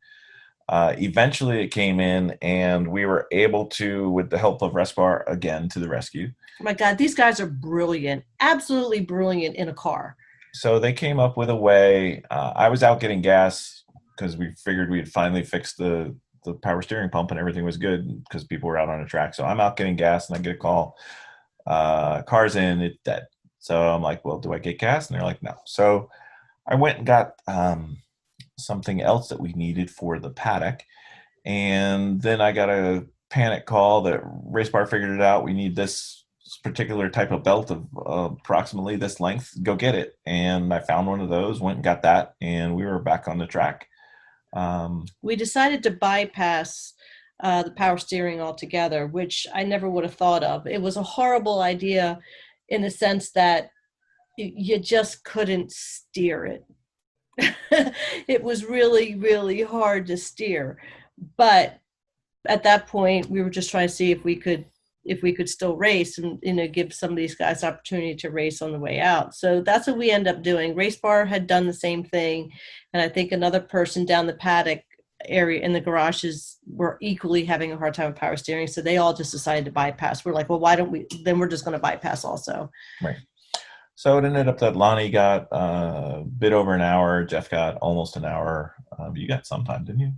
Eventually it came in, and we were able to, with the help of Respar, again, to the rescue. Oh my God, these guys are brilliant, absolutely brilliant in a car. So they came up with a way. I was out getting gas because we figured we'd finally fixed the power steering pump and everything was good because people were out on the track. So I'm out getting gas and I get a call. Car's in, it's dead. So I'm like, well, do I get gas? And they're like, no. So I went and got something else that we needed for the paddock. And then I got a panic call that Racebar figured it out. We need this particular type of belt of approximately this length. Go get it. And I found one of those, went and got that, and we were back on the track. We decided to bypass the power steering altogether, which I never would have thought of. It was a horrible idea in the sense that you just couldn't steer it. It was really, really hard to steer. But at that point, we were just trying to see if we could still race and give some of these guys opportunity to race on the way out. So that's what we end up doing. Racebar had done the same thing, and I think another person down the paddock area in the garages were equally having a hard time with power steering. So they all just decided to bypass. We're like, well, why don't we? Then we're just going to bypass also. Right. So it ended up that Lonnie got a bit over an hour. Jeff got almost an hour. You got some time, didn't you?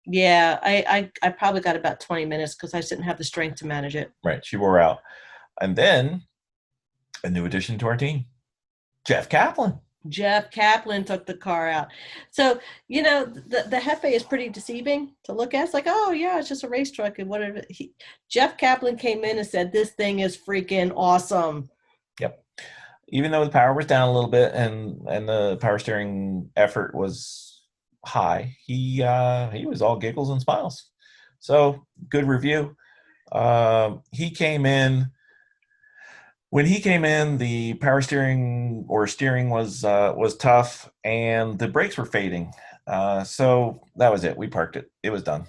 Yeah, I probably got about 20 minutes because I just didn't have the strength to manage it. Right. She wore out. And then a new addition to our team, Jeff Kaplan. Jeff Kaplan took the car out. So, the Hefe is pretty deceiving to look at. It's like, oh, yeah, it's just a race truck and whatever. Jeff Kaplan came in and said, this thing is freaking awesome. Yep. Even though the power was down a little bit and the power steering effort was high. He was all giggles and smiles. So good review. He came in. When he came in, the power steering or steering was tough, and the brakes were fading. So that was it. We parked it. It was done.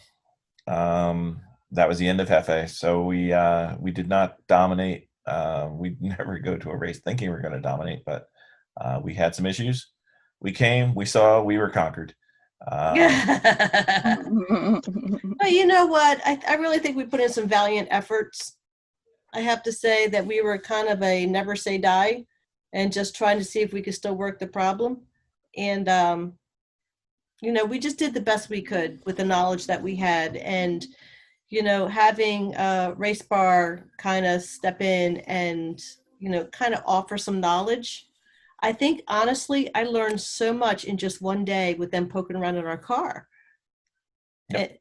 That was the end of Hefe. So we did not dominate. We never go to a race thinking we're going to dominate, but we had some issues. We came, we saw, we were conquered. But you know what? I really think we put in some valiant efforts. I have to say that we were kind of a never say die and just trying to see if we could still work the problem. And, we just did the best we could with the knowledge that we had. And, having Race Bar kind of step in and, kind of offer some knowledge. I think, honestly, I learned so much in just one day with them poking around in our car. Yep.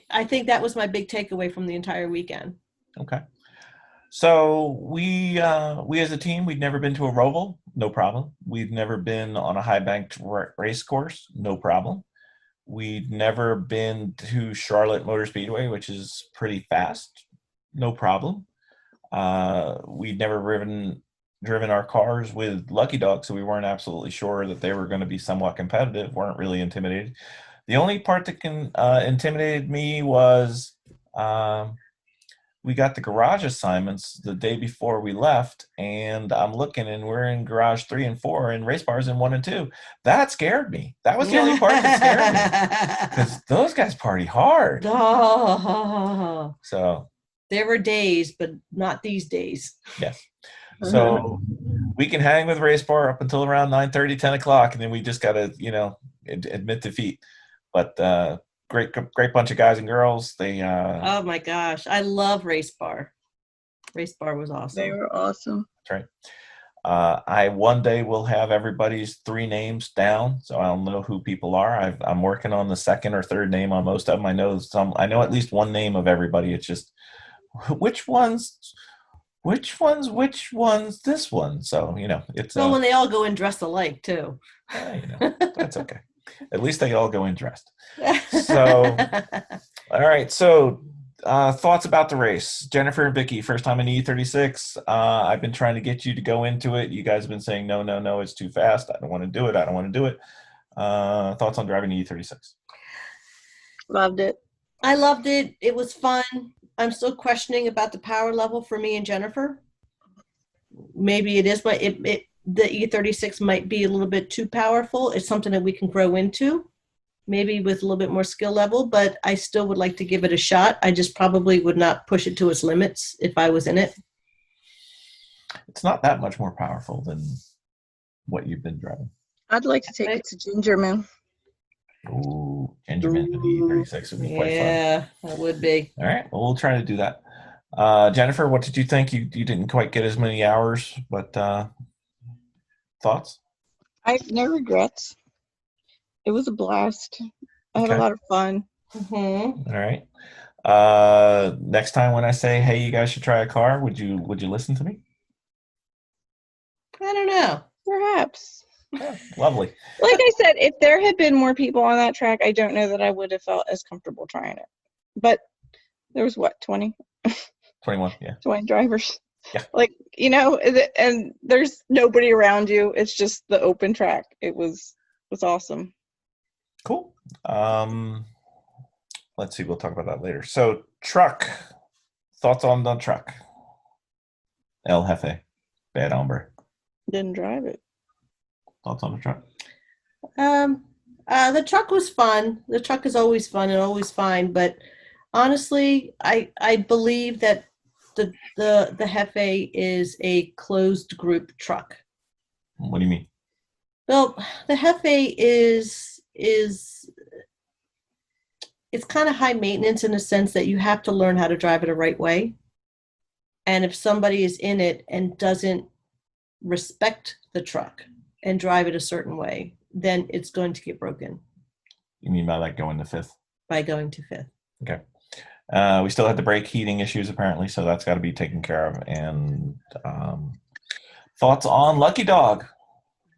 I think that was my big takeaway from the entire weekend. Okay. So we as a team, we'd never been to a Roval, no problem. We'd never been on a high banked race course, no problem. We'd never been to Charlotte Motor Speedway, which is pretty fast, no problem. We'd never driven our cars with Lucky Dog, so we weren't absolutely sure that they were going to be somewhat competitive, weren't really intimidated. The only part that intimidated me was we got the garage assignments the day before we left, and I'm looking, and we're in garage 3 and 4, and Race Bar's in 1 and 2. That scared me. That was the only part that scared me, because those guys party hard. Oh. So there were days, but not these days. Yes. So we can hang with Race Bar up until around 9:30, 10 o'clock, and then we just got to, admit defeat. But great bunch of guys and girls. They oh my gosh, I love Race Bar. Race Bar was awesome. They were awesome. That's right. I one day will have everybody's 3 names down, so I'll know who people are. I'm working on the second or third name on most of them. I know at least one name of everybody. It's just which one's this one. So it's when they all go in dressed alike too. That's okay. At least they all go in dressed. So, all right. So, thoughts about the race, Jennifer and Vicky. First time in E36. I've been trying to get you to go into it. You guys have been saying no, it's too fast. I don't want to do it. Thoughts on driving E36? Loved it. I loved it. It was fun. I'm still questioning about the power level for me and Jennifer. Maybe it is, but the E36 might be a little bit too powerful. It's something that we can grow into, maybe with a little bit more skill level, but I still would like to give it a shot. I just probably would not push it to its limits if I was in it. It's not that much more powerful than what you've been driving. I'd like to take it to Gingerman. Ooh, Gingerman for the E36 would be quite fun. Yeah, that would be. All right, well, we'll try to do that. Jennifer, what did you think? You didn't quite get as many hours, but thoughts? I have no regrets. It was a blast. I had a lot of fun. Mm-hmm. All right. Next time when I say, hey, you guys should try a car, would you listen to me? I don't know. Perhaps. Yeah, lovely. Like I said, if there had been more people on that track, I don't know that I would have felt as comfortable trying it. But there was 20? 21, yeah. 20 drivers. Yeah. And there's nobody around you. It's just the open track. It was awesome. Cool. Let's see. We'll talk about that later. So, truck. Thoughts on the truck? El Jefe. Bad hombre. Didn't drive it. Thoughts on the truck? The truck was fun. The truck is always fun and always fine. But honestly, I believe that the Jefe is a closed group truck. What do you mean? Well, the Jefe is it's kind of high maintenance in the sense that you have to learn how to drive it the right way. And if somebody is in it and doesn't respect the truck and drive it a certain way, then it's going to get broken. You mean by going to fifth? By going to fifth. Okay. We still had the brake heating issues apparently, so that's got to be taken care of. And thoughts on Lucky Dog?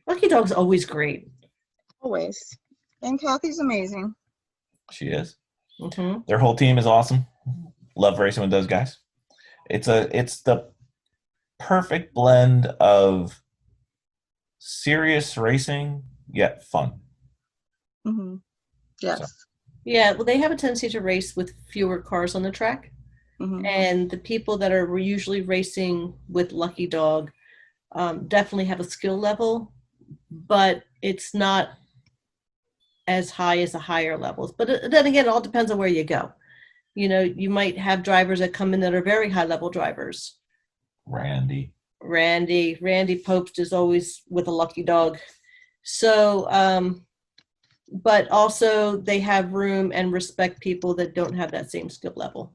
Lucky Dog's always great. Always. And Kathy's amazing. She is. Mm-hmm. Their whole team is awesome. Love racing with those guys. It's the perfect blend of serious racing yet fun. Mm-hmm. Yes. So. Yeah, well, they have a tendency to race with fewer cars on the track. Mm-hmm. And the people that are usually racing with Lucky Dog definitely have a skill level, but it's not as high as the higher levels. But then again, it all depends on where you go. You know, you might have drivers that come in that are very high level drivers. Randy Popst is always with a Lucky Dog. So, but also they have room and respect people that don't have that same skill level.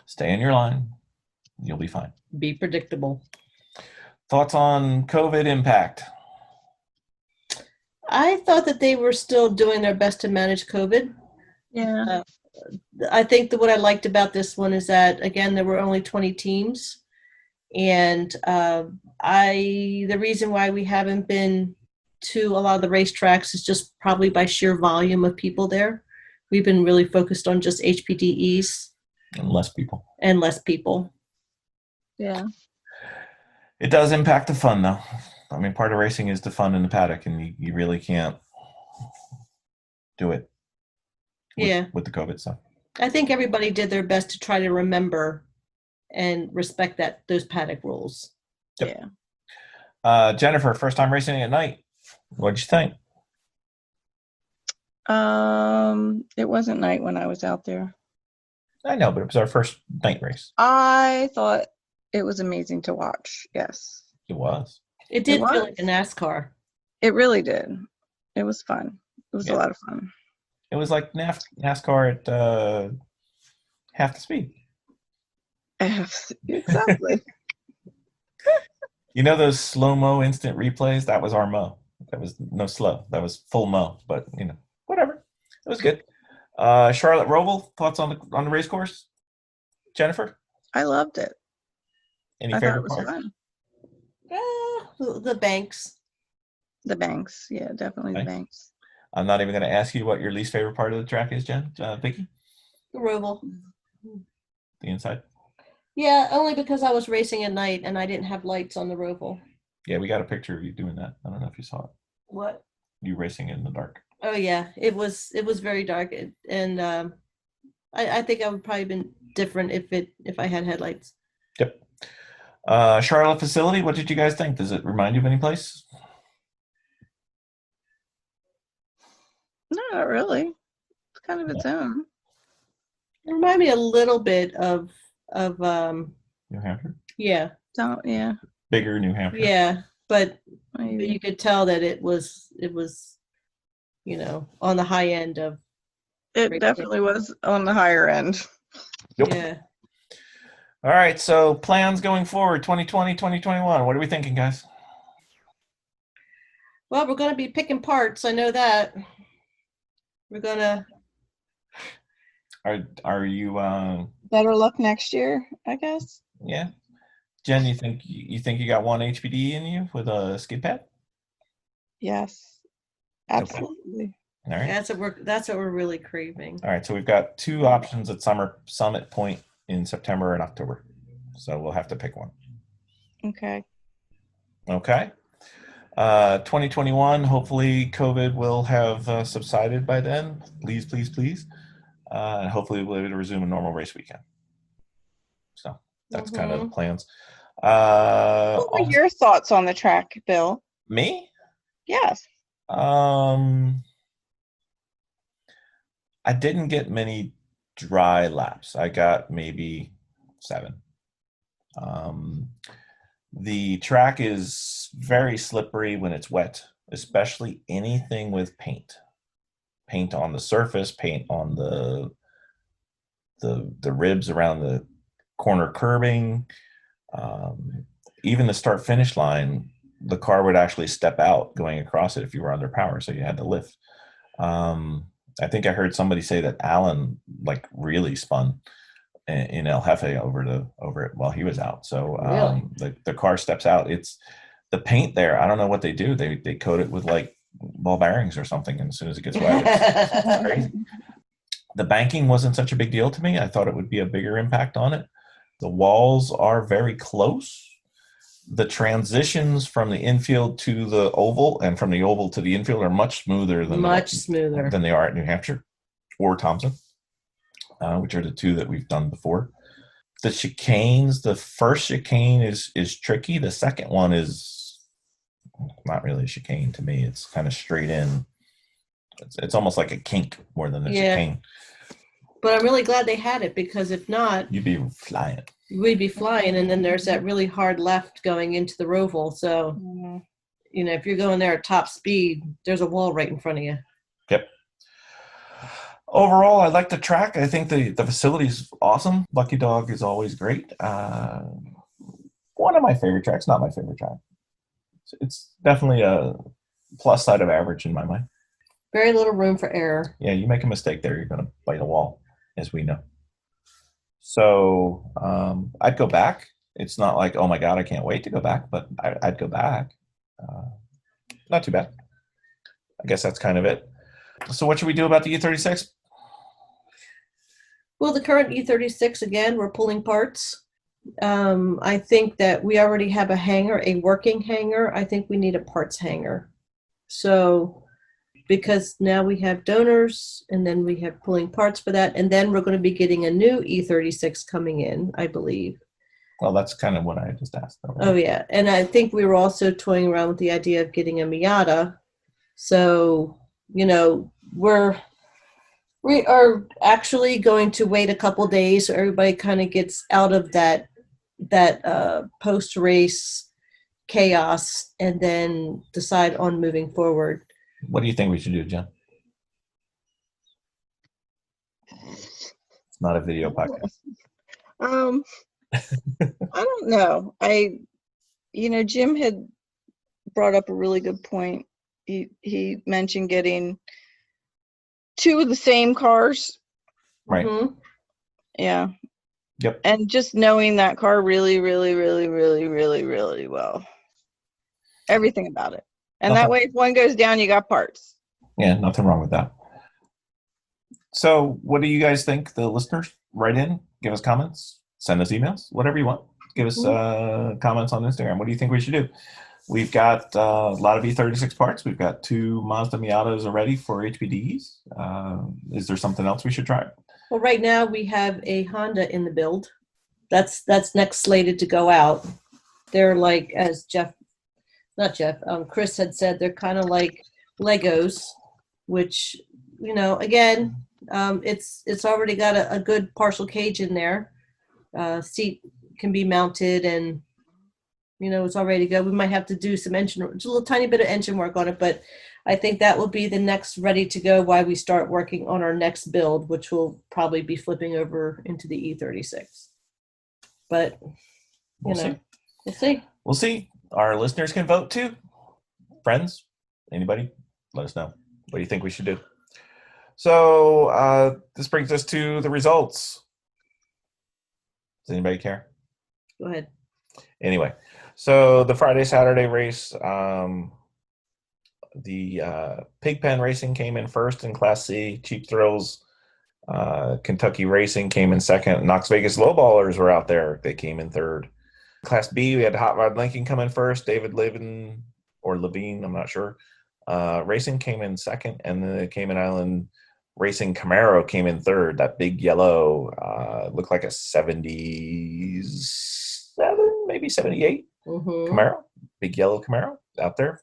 Stay in your line. You'll be fine. Be predictable. Thoughts on COVID impact? I thought that they were still doing their best to manage COVID. Yeah. I think that what I liked about this one is that, again, there were only 20 teams. And the reason why we haven't been to a lot of the racetracks is just probably by sheer volume of people there. We've been really focused on just HPDEs. And less people. Yeah. It does impact the fun, though. I mean, part of racing is the fun in the paddock, and you really can't do it with the COVID stuff. I think everybody did their best to try to remember and respect those paddock rules. Yep. Yeah. Jennifer, first time racing at night. What'd you think? It wasn't night when I was out there. I know, but it was our first night race. I thought it was amazing to watch. Yes. It was. It did feel like a NASCAR. It really did. It was fun. It was a lot of fun. It was like NASCAR at half the speed. Exactly. You know those slow-mo instant replays? That was our mo. That was no slow. That was full mo. But whatever. It was good. Charlotte Roval, thoughts on the race course? Jennifer? I loved it. Any I favorite thought it was part? Fun. The banks. The banks. Yeah, definitely the banks. I'm not even going to ask you what your least favorite part of the track is, Vicky? The Roval. The inside? Yeah, only because I was racing at night and I didn't have lights on the Roval. Yeah, we got a picture of you doing that. I don't know if you saw it. What? You racing in the dark. Oh yeah, it was very dark, and I think I would probably been different if I had headlights. Yep. Charlotte facility, what did you guys think? Does it remind you of any place? No, not really. It's kind of its own. It reminded me a little bit of New Hampshire. Yeah. So yeah. Bigger New Hampshire. Yeah, but Maybe. you could tell that it was on the high end of. It definitely was on the higher end. Yep. Yeah. All right, so plans going forward, 2020, 2021. What are we thinking, guys? Well, we're going to be picking parts. I know that. We're going to. Are you Better luck next year, I guess. Yeah. Jen, you think you got one HPD in you with a skid pad? Yes. Absolutely. Okay. All right. That's what we're really craving. All right, so we've got two options at Summit Point in September and October. So we'll have to pick one. Okay. Okay. 2021, hopefully COVID will have subsided by then. Please, please, please. And hopefully we'll be able to resume a normal race weekend. So that's kind of the plans. What were your thoughts on the track, Bill? Me? Yes. I didn't get many dry laps. I got maybe 7. The track is very slippery when it's wet, especially anything with paint. Paint on the surface, paint on the ribs around the corner curbing. Even the start-finish line, the car would actually step out going across it if you were under power, so you had to lift. I think I heard somebody say that Alan really spun in El Jefe over it while he was out. So Really? the car steps out. It's the paint there. I don't know what they do. They coat it with ball bearings or something, and as soon as it gets wet, it's crazy. The banking wasn't such a big deal to me. I thought it would be a bigger impact on it. The walls are very close. The transitions from the infield to the oval and from the oval to the infield are much smoother than they are at New Hampshire or Thompson, which are the two that we've done before. The chicanes, the first chicane is tricky. The second one is not really a chicane to me. It's kind of straight in. It's almost like a kink more than a chicane. But I'm really glad they had it, because if not, you'd be flying. We'd be flying, and then there's that really hard left going into the Roval. So, you know, if you're going there at top speed, there's a wall right in front of you. Yep. Overall, I like the track. I think the facility's awesome. Lucky Dog is always great. One of my favorite tracks, not my favorite track. It's definitely a plus side of average in my mind. Very little room for error. Yeah, you make a mistake there, you're going to bite a wall, as we know. So I'd go back. It's not like, oh my God, I can't wait to go back, but I'd go back. Not too bad. I guess that's kind of it. So what should we do about the E36? Well, the current E36, again, we're pulling parts. I think that we already have a hanger, a working hanger. I think we need a parts hanger. So, because now we have donors, and then we have pulling parts for that, and then we're going to be getting a new E36 coming in, I believe. Well, that's kind of what I just asked. Right? Oh, yeah. And I think we were also toying around with the idea of getting a Miata. So, you know, we are actually going to wait a couple days so everybody kind of gets out of that post-race chaos, and then decide on moving forward. What do you think we should do, Jen? It's not a video podcast. I don't know. Jim had brought up a really good point. He mentioned getting two of the same cars. Right. Mm-hmm. Yeah. Yep. And just knowing that car really, really, really, really, really, really well. Everything about it. And that way, if one goes down, you got parts. Yeah, nothing wrong with that. So what do you guys think? The listeners, write in, give us comments, send us emails, whatever you want. Give us comments on Instagram. What do you think we should do? We've got a lot of E36 parts. We've got 2 Mazda Miatas already for HPDs. Is there something else we should try? Well, right now we have a Honda in the build. That's next slated to go out. They're like, as Chris had said, they're kind of like Legos, which, you know, again, it's already got a good partial cage in there. Seat can be mounted, and, you know, it's all ready to go. We might have to do some just a little tiny bit of engine work on it, but I think that will be the next ready to go while we start working on our next build, which will probably be flipping over into the E36. But, we'll see. We'll see. Our listeners can vote too. Friends, anybody, let us know. What do you think we should do? So this brings us to the results. Does anybody care? Go ahead. Anyway, so the Friday-Saturday race, the Pigpen Racing came in first in Class C. Cheap Thrills, Kentucky Racing came in second. Knox Vegas Lowballers were out there. They came in third. Class B, we had Hot Rod Lincoln come in first. David Levine, I'm not sure. Racing came in second, and then the Cayman Island Racing Camaro came in third. That big yellow, looked like a 77, maybe 78 Camaro. Big yellow Camaro out there.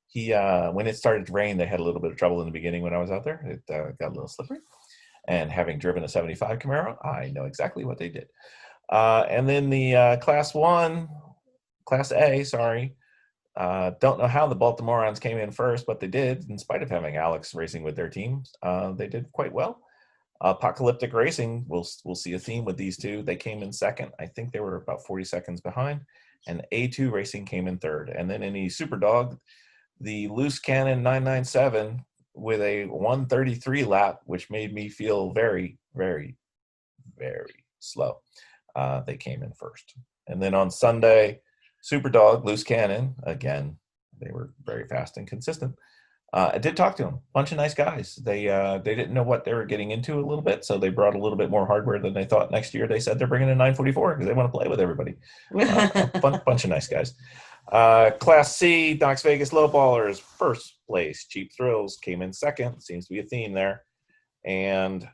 He when it started to rain, they had a little bit of trouble in the beginning when I was out there. It got a little slippery. And having driven a 75 Camaro, I know exactly what they did. And then the Class A, don't know how the Baltimoreans came in first, but they did, in spite of having Alex racing with their teams. They did quite well. Apocalyptic Racing, we'll see a theme with these two. They came in second. I think they were about 40 seconds behind. And A2 Racing came in third. And then in the Superdog, the Loose Cannon 997 with a 133 lap, which made me feel very, very, very slow. They came in first. And then on Sunday, Superdog, Loose Cannon, again, they were very fast and consistent. I did talk to them. Bunch of nice guys. They didn't know what they were getting into a little bit, so they brought a little bit more hardware than they thought. Next year, they said they're bringing a 944 because they want to play with everybody. Bunch of nice guys. Class C, Knox Vegas Lowballers, first place. Cheap Thrills came in second. Seems to be a theme there. And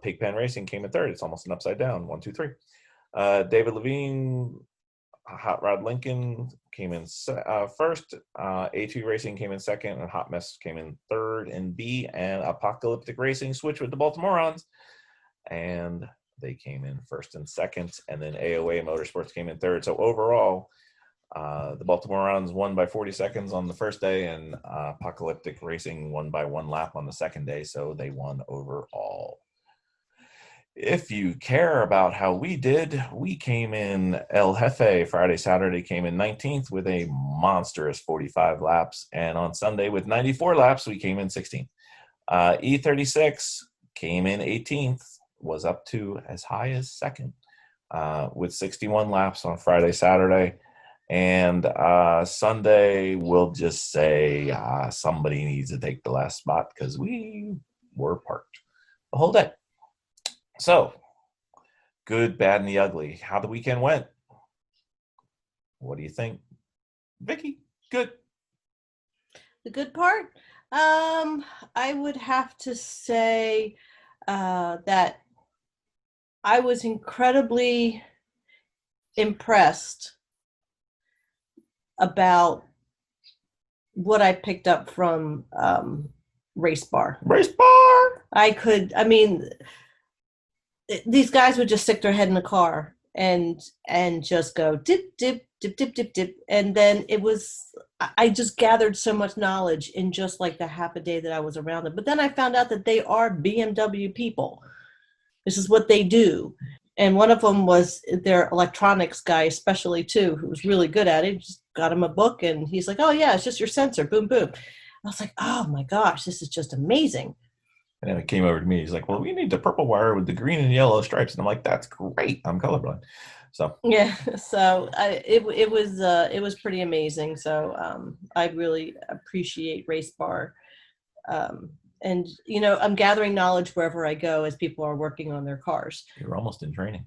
Pigpen Racing came in third. It's almost an upside down. 1, 2, 3. David Levine, Hot Rod Lincoln came in first. A2 Racing came in second, and Hot Mess came in third in B. And Apocalyptic Racing switched with the Baltimoreans, and they came in first and second. And then AOA Motorsports came in third. So overall, the Baltimoreans won by 40 seconds on the first day, and Apocalyptic Racing won by 1 lap on the second day. So they won overall. If you care about how we did, we came in El Jefe Friday, Saturday, came in 19th with a monstrous 45 laps. And on Sunday with 94 laps, we came in 16th. E36 came in 18th, was up to as high as second with 61 laps on Friday, Saturday. And Sunday, we'll just say somebody needs to take the last spot because we were parked the whole day. So, good, bad, and the ugly. How the weekend went? What do you think? Vicky, good. The good part? I would have to say that I was incredibly impressed about what I picked up from Race Bar. Race Bar! These guys would just stick their head in the car and just go dip, dip, dip, dip, dip, dip. And then I just gathered so much knowledge in just like the half a day that I was around them. But then I found out that they are BMW people. This is what they do. And one of them was their electronics guy, especially too, who was really good at it. Just got him a book and he's like, oh yeah, it's just your sensor. Boom, boom. I was like, oh my gosh, this is just amazing. And then it came over to me. He's like, well, we need the purple wire with the green and yellow stripes. And I'm like, that's great. I'm colorblind. So yeah, so it was pretty amazing. So I really appreciate Race Bar. And, I'm gathering knowledge wherever I go as people are working on their cars. You're almost in training.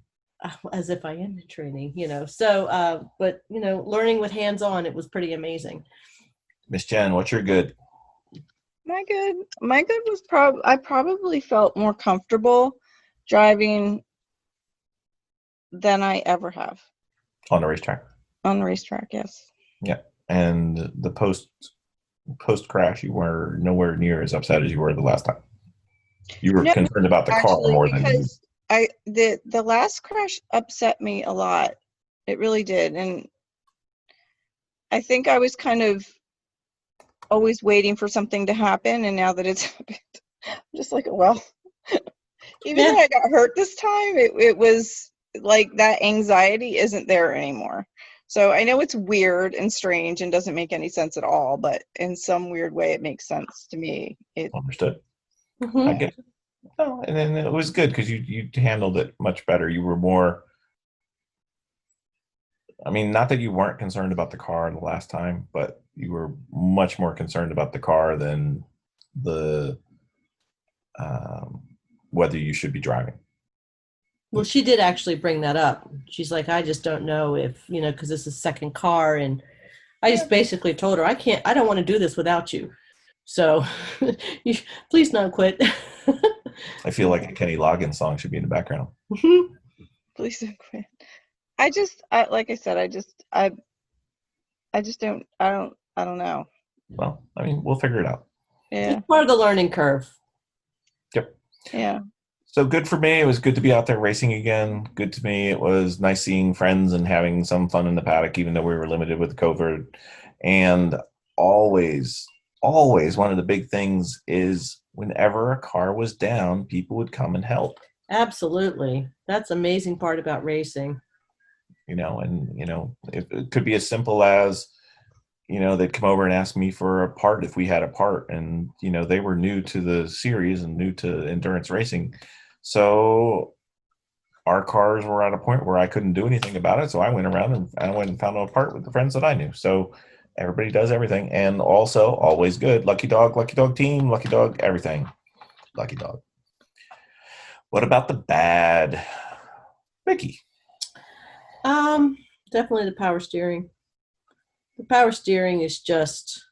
As if I am in training, So, but, learning with hands-on, it was pretty amazing. Miss Jen, what's your good? My good was I probably felt more comfortable driving than I ever have. On the racetrack? On the racetrack, yes. Yeah. And the post crash, you were nowhere near as upset as you were the last time. You were concerned about the car more than because the last crash upset me a lot. It really did. And I think I was kind of always waiting for something to happen, and now that it's happened, I'm just like, well, even though I got hurt this time, it was like that anxiety isn't there anymore. So I know it's weird and strange and doesn't make any sense at all, but in some weird way it makes sense to me. Understood. Mm-hmm. I get it. No, and then it was good because you handled it much better. You were more, not that you weren't concerned about the car the last time, but you were much more concerned about the car than the whether you should be driving. Well, she did actually bring that up. She's like, I just don't know if, because this is second car. And I just basically told her, I don't want to do this without you. So please don't quit. I feel like a Kenny Loggins song should be in the background. Please don't quit. Like I said, I don't know. Well, we'll figure it out. Yeah. It's part of the learning curve. Yep. Yeah. So good for me. It was good to be out there racing again. Good to me. It was nice seeing friends and having some fun in the paddock, even though we were limited with COVID. And always one of the big things is whenever a car was down, people would come and help. Absolutely. That's the amazing part about racing. It could be as simple as, they'd come over and ask me for a part if we had a part. And, they were new to the series and new to endurance racing. So our cars were at a point where I couldn't do anything about it. So I went around and I went and found a part with the friends that I knew. So everybody does everything, and also always good. Lucky dog team, lucky dog, everything. Lucky dog. What about the bad? Vicky? Definitely the power steering. The power steering is just,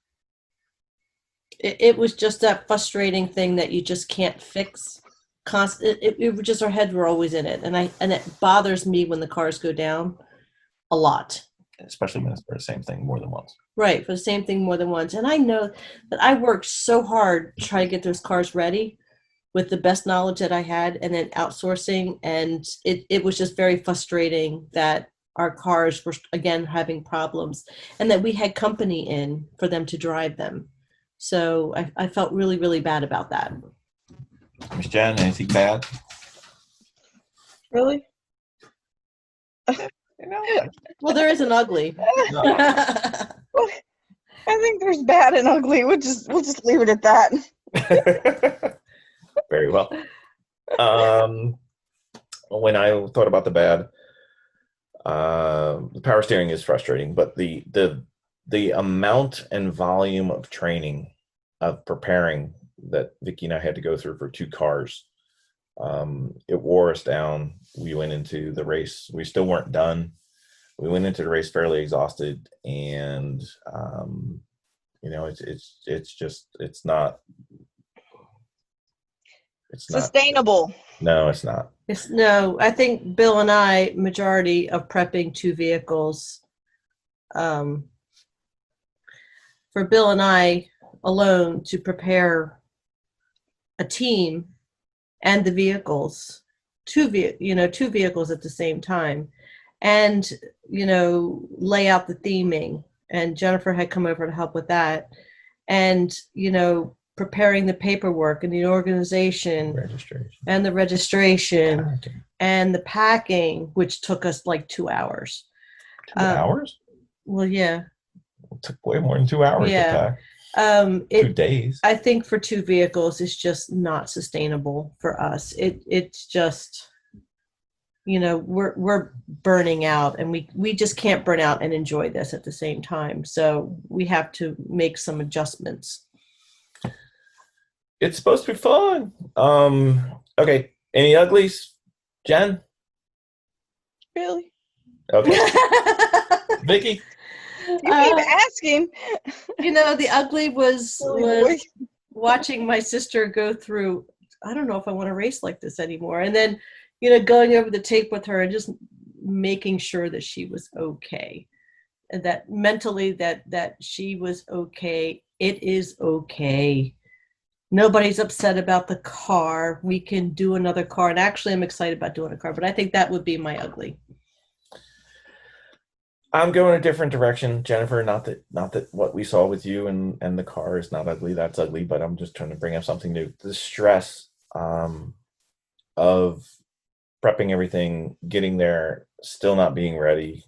it was just that frustrating thing that you just can't fix. It was just, our heads were always in it. And it bothers me when the cars go down a lot. Especially when it's for the same thing more than once. Right, for the same thing more than once. And I know that I worked so hard to try to get those cars ready with the best knowledge that I had, and then outsourcing. And it was just very frustrating that our cars were, again, having problems, and that we had company in for them to drive them. So I felt really, really bad about that. Miss Jen, anything bad? Really? Well, there is an ugly. Well, I think there's bad and ugly. We'll just leave it at that. Very well. When I thought about the bad, the power steering is frustrating, but the amount and volume of training, of preparing, that Vicky and I had to go through for 2 cars, it wore us down. We went into the race. We still weren't done. We went into the race fairly exhausted, and it's not Sustainable. No, it's not. No, I think Bill and I, majority of prepping 2 vehicles, for Bill and I alone to prepare a team and the vehicles, 2 vehicles at the same time, and lay out the theming. And Jennifer had come over to help with that, and preparing the paperwork and the organization and the registration Packing. and the packing, which took us like 2 hours. 2 hours? Well, yeah. It took way more than 2 hours Yeah. to pack. 2 days. I think for 2 vehicles, it's just not sustainable for us. It's just, we're burning out, and we just can't burn out and enjoy this at the same time. So we have to make some adjustments. It's supposed to be fun. Okay. Any uglies, Jen? Really? Okay. Vicky? You keep asking. The ugly was Boy. watching my sister go through, I don't know if I want to race like this anymore. And then, going over the tape with her and just making sure that she was okay. And that mentally that she was okay. It is okay. Nobody's upset about the car. We can do another car. And actually, I'm excited about doing a car, but I think that would be my ugly. I'm going a different direction, Jennifer. Not that what we saw with you and the car is not ugly. That's ugly, but I'm just trying to bring up something new. The stress of prepping everything, getting there, still not being ready.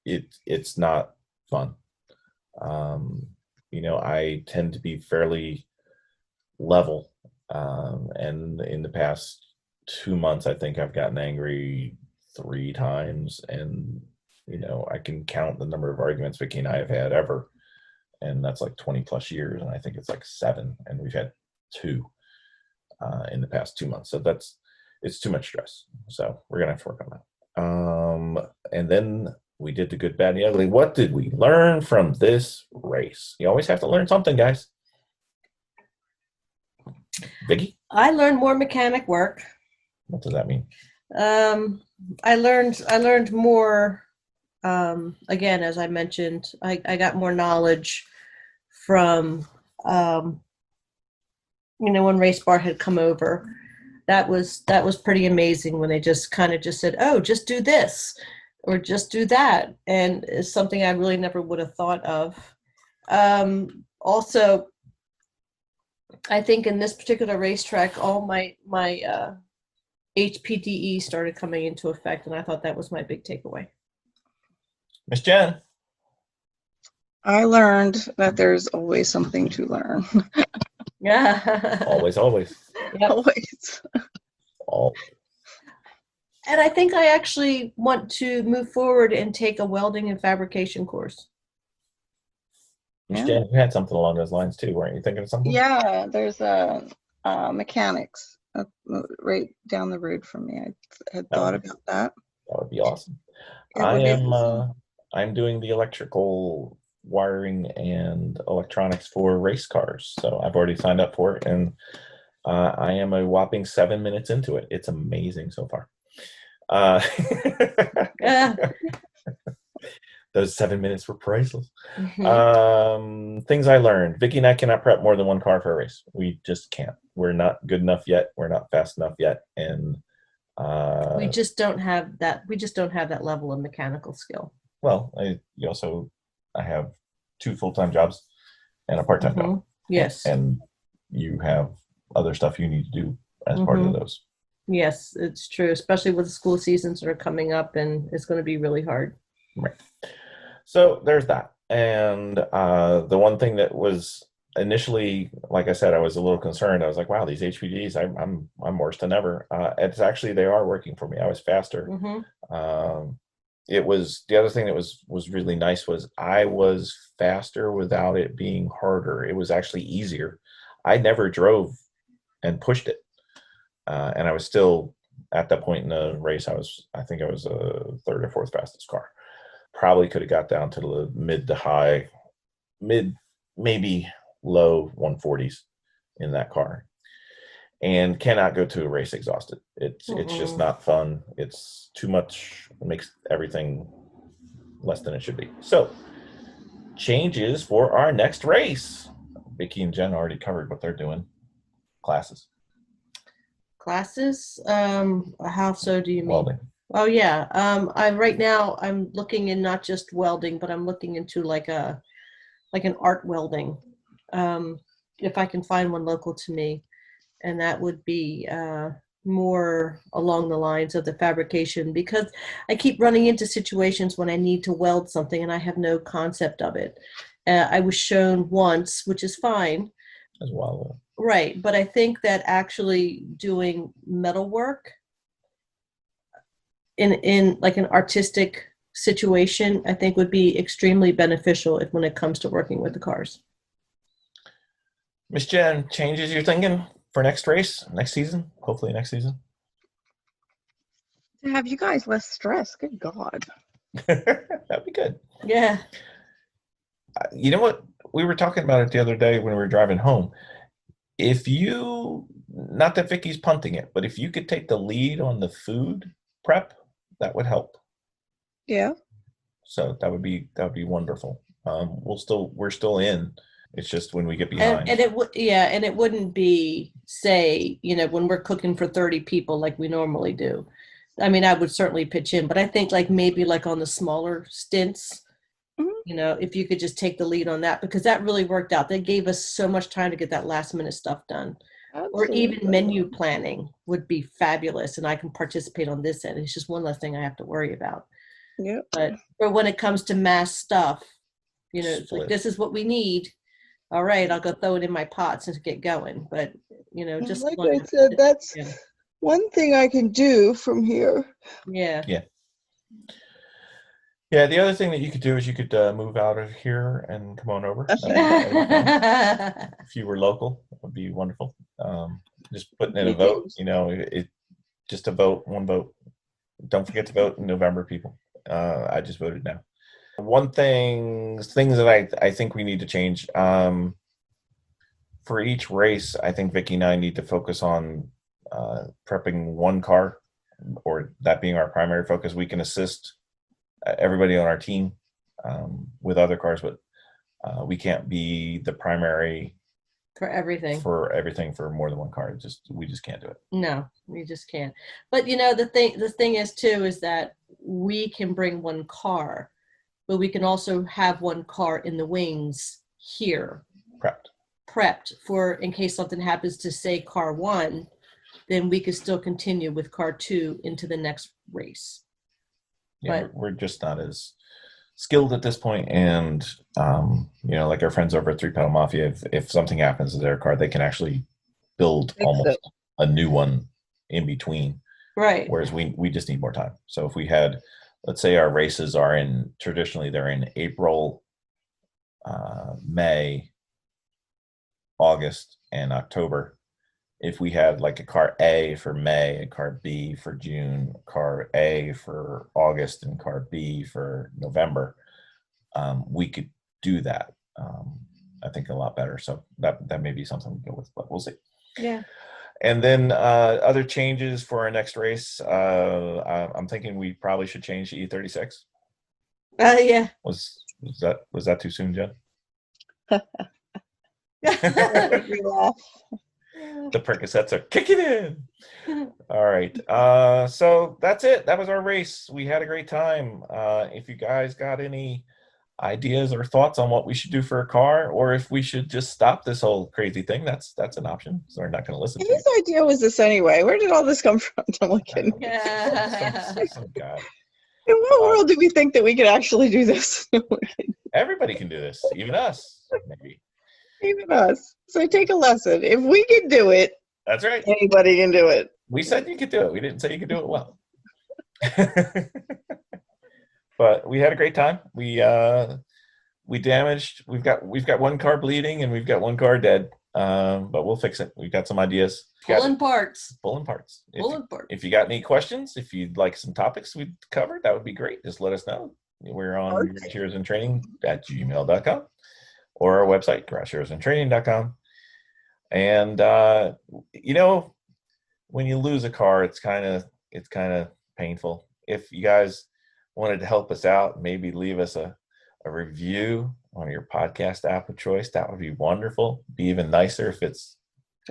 It's not fun. I tend to be fairly level, and in the past 2 months, I think I've gotten angry 3 times, and I can count the number of arguments Vicky and I have had ever, and that's like 20 plus years, and I think it's like 7, and we've had 2 in the past 2 months. So it's too much stress. So we're gonna have to work on that. And then we did the good, bad, and the ugly. What did we learn from this race? You always have to learn something, guys. Vicky? I learned more mechanic work. What does that mean? I learned more, again, as I mentioned, I got more knowledge from, when Race Bar had come over. That was pretty amazing when they just said, oh, just do this or just do that. And it's something I really never would have thought of. Also, I think in this particular racetrack, all my HPDE started coming into effect, and I thought that was my big takeaway. Miss Jen? I learned that there's always something to learn. Yeah. Always. Always. And I think I actually want to move forward and take a welding and fabrication course. Miss Yeah. Jen, you had something along those lines too, weren't you thinking of something? Yeah, there's a mechanics right down the road from me. I had thought about that. That would be awesome. It I would be am awesome. I'm doing the electrical wiring and electronics for race cars. So I've already signed up for it, and I am a whopping 7 minutes into it. It's amazing so far. Those 7 minutes were priceless. Things I learned. Vicky and I cannot prep more than one car for a race. We just can't. We're not good enough yet. We're not fast enough yet. And we just don't have that. We just don't have that level of mechanical skill. well, I have 2 full-time jobs and a part-time job. Yes. And you have other stuff you need to do as part of those. Yes, it's true, especially with the school seasons that are coming up, and it's going to be really hard. Right. So there's that. And the one thing that was initially, like I said, I was a little concerned. I was like, wow, these HPDs, I'm worse than ever. It's actually, they are working for me. I was faster. It was, the other thing that was really nice was I was faster without it being harder. It was actually easier. I never drove and pushed it. And I was still, at that point in the race, I think I was a 3rd or 4th fastest car. Probably could have got down to the mid, maybe low 140s in that car, and cannot go to a race exhausted. It's just not fun. It's too much. It makes everything less than it should be. So changes for our next race. Vicky and Jen already covered what they're doing. Classes. How so do you mean? Welding. Oh yeah. Right now I'm looking in not just welding, but I'm looking into like an art welding. If I can find one local to me, and that would be more along the lines of the fabrication, because I keep running into situations when I need to weld something and I have no concept of it. I was shown once, which is fine. As well. Right, but I think that actually doing metal work in like an artistic situation, I think would be extremely beneficial when it comes to working with the cars. Miss Jen, changes you're thinking for next race, next season, hopefully next season? To have you guys less stress. Good God. That'd be good. Yeah. You know what? We were talking about it the other day when we were driving home. If you, not that Vicky's punting it, but if you could take the lead on the food prep, that would help. Yeah. So that would be wonderful. We're still in. It's just when we get behind. And it wouldn't be, say, when we're cooking for 30 people like we normally do. I mean, I would certainly pitch in, but I think like maybe like on the smaller stints, if you could just take the lead on that, because that really worked out. That gave us so much time to get that last minute stuff done. Absolutely. Or even menu planning would be fabulous, and I can participate on this end. It's just one less thing I have to worry about. Yeah. But when it comes to mass stuff, it's like, this is what we need. All right, I'll go throw it in my pots and get going. But just like I said, that's one thing I can do from here. Yeah. Yeah. Yeah, the other thing that you could do is you could move out of here and come on over. If you were local, that would be wonderful. Just putting in a vote, just a vote, one vote. Don't forget to vote in November, people. I just voted now. One things that I think we need to change. For each race, I think Vicky and I need to focus on prepping one car, or that being our primary focus. We can assist everybody on our team with other cars, but we can't be the primary for everything for more than one car. We just can't do it. No, we just can't. But the thing is too, is that we can bring one car, but we can also have one car in the wings here, prepped for in case something happens to, say, car 1, then we could still continue with car 2 into the next race. Yeah, but we're just not as skilled at this point, and like our friends over at 3-Pedal Mafia, if something happens to their car, they can actually build almost a new one in between. Right. Whereas we just need more time. So if we had, let's say our races are traditionally they're in April, May, August, and October. If we had like a car A for May, a car B for June, car A for August, and car B for November, we could do that. I think a lot better. So that may be something we go with, but we'll see. Yeah. And then other changes for our next race. I'm thinking we probably should change to E36. Yeah. Was that too soon, Jen? That made me laugh. The Percocets are kicking in. All right. So that's it. That was our race. We had a great time. If you guys got any ideas or thoughts on what we should do for a car, or if we should just stop this whole crazy thing, that's an option. So we're not going to listen to Whose idea was this anyway? Where did all this come from? I'm looking. some guy. In what world do we think that we could actually do this? Everybody can do this, even us, maybe. Even us. So take a lesson. If we can do it, That's right. anybody can do it. We said you could do it. We didn't say you could do it well. But we had a great time. We damaged. We've got one car bleeding and we've got one car dead. But we'll fix it. We've got some ideas. Pulling parts. Pulling parts. Pulling parts. If you got any questions, if you'd like some topics we'd covered, that would be great. Just let us know. We're on garageheroesandtraining@gmail.com or our website, garageheroesandtraining.com. And when you lose a car, it's kind of painful. If you guys wanted to help us out, maybe leave us a review on your podcast app of choice. That would be wonderful. Be even nicer if it's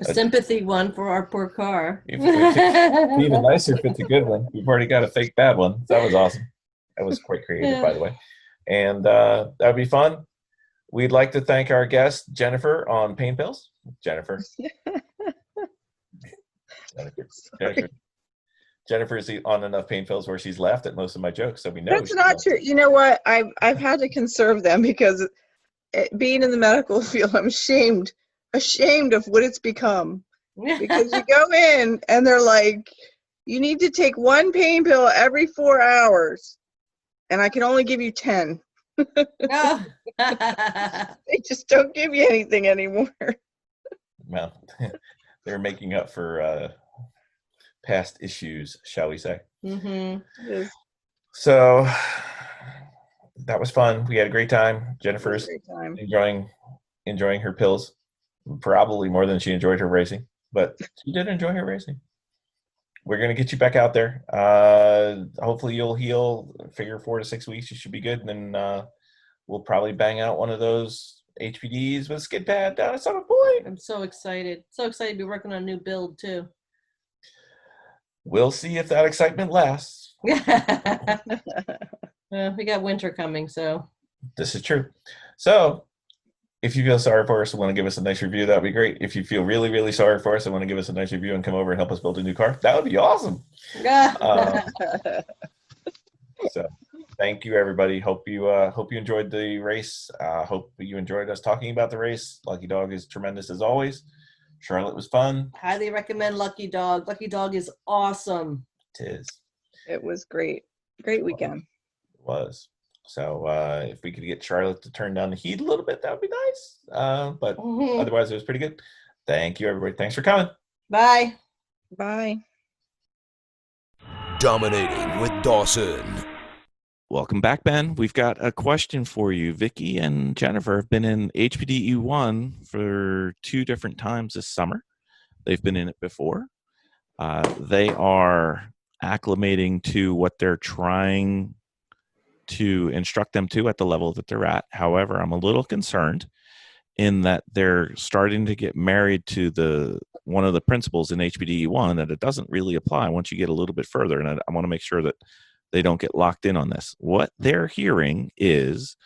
a sympathy one for our poor car. Be even nicer if it's a good one. We've already got a fake bad one. That was awesome. That was quite creative, by the way. And that would be fun. We'd like to thank our guest, Jennifer, on Pain Pills. Jennifer. Jennifer's on enough pain pills where she's laughed at most of my jokes, so we know. That's not true. You know what? I've had to conserve them because being in the medical field, I'm ashamed of what it's become. Because you go in and they're like, you need to take one pain pill every 4 hours, and I can only give you 10. No. They just don't give you anything anymore. Well, they're making up for past issues, shall we say. Mm-hmm. So that was fun. We had a great time. Jennifer's enjoying her pills, probably more than she enjoyed her racing, but she did enjoy her racing. We're going to get you back out there. Hopefully you'll heal. Figure 4 to 6 weeks. You should be good. And then we'll probably bang out one of those HPDs with a skid pad down at some point. I'm so excited. So excited to be working on a new build, too. We'll see if that excitement lasts. We got winter coming, so. This is true. So if you feel sorry for us and want to give us a nice review, that would be great. If you feel really, really sorry for us and want to give us a nice review and come over and help us build a new car, that would be awesome. So thank you, everybody. Hope you enjoyed the race. Hope you enjoyed us talking about the race. Lucky Dog is tremendous as always. Charlotte was fun. Highly recommend Lucky Dog. Lucky Dog is awesome. It is. It was great. Great weekend. It was. So if we could get Charlotte to turn down the heat a little bit, that would be nice. But otherwise, it was pretty good. Thank you, everybody. Thanks for coming. Bye. Bye. Dominating with Dawson. Welcome back, Ben. We've got a question for you. Vicky and Jennifer have been in HPD E1 for 2 different times this summer. They've been in it before. They are acclimating to what they're trying to instruct them to at the level that they're at. However, I'm a little concerned in that they're starting to get married to one of the principles in HPD E1 that it doesn't really apply once you get a little bit further. And I want to make sure that they don't get locked in on this. What they're hearing is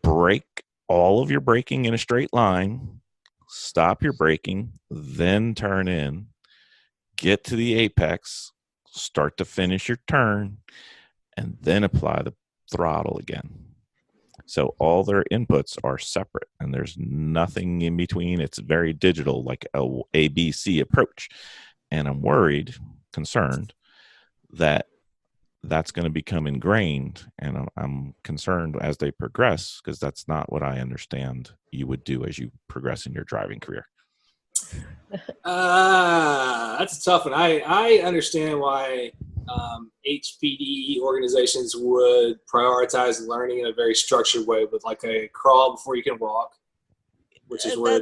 brake all of your braking in a straight line, stop your braking, then turn in, get to the apex, start to finish your turn, and then apply the throttle again. So all their inputs are separate and there's nothing in between. It's very digital, like a ABC approach. And I'm concerned that's going to become ingrained, and I'm concerned as they progress, because that's not what I understand you would do as you progress in your driving career. That's a tough one. I understand why HPDE organizations would prioritize learning in a very structured way, with like a crawl before you can walk, which is where